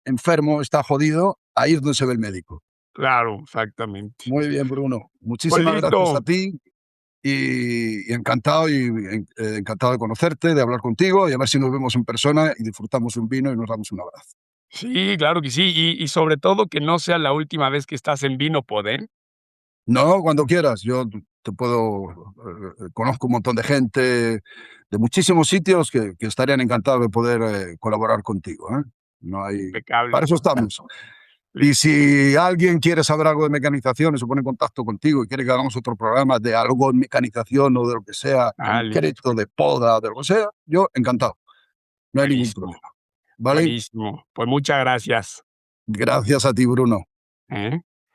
enfermo, está jodido, ahí es donde se ve el médico. Claro, exactamente. Muy bien, Bruno. Pues Muchísimas gracias a listo. ti y encantado encantado de conocerte, de hablar contigo y a ver si nos vemos en persona y disfrutamos un vino y nos damos un abrazo. Sí, claro que sí. Y sobre todo que no sea la última vez que estás en Vinopod, ¿eh? No, cuando quieras. Yo te puedo, conozco un montón de gente de muchísimos sitios que estarían encantados de poder colaborar contigo. No hay, para Impecable. eso estamos. Y Listo. si alguien quiere saber algo de mecanización y se pone en contacto contigo y quiere que hagamos otro programa de algo en mecanización o de lo que sea, Listo. concreto, de poda, de lo que sea, yo encantado. No hay ningún Buenísimo. problema. ¿Vale? Buenísimo. Pues muchas gracias, Gracias a ti, Bruno. ¿eh?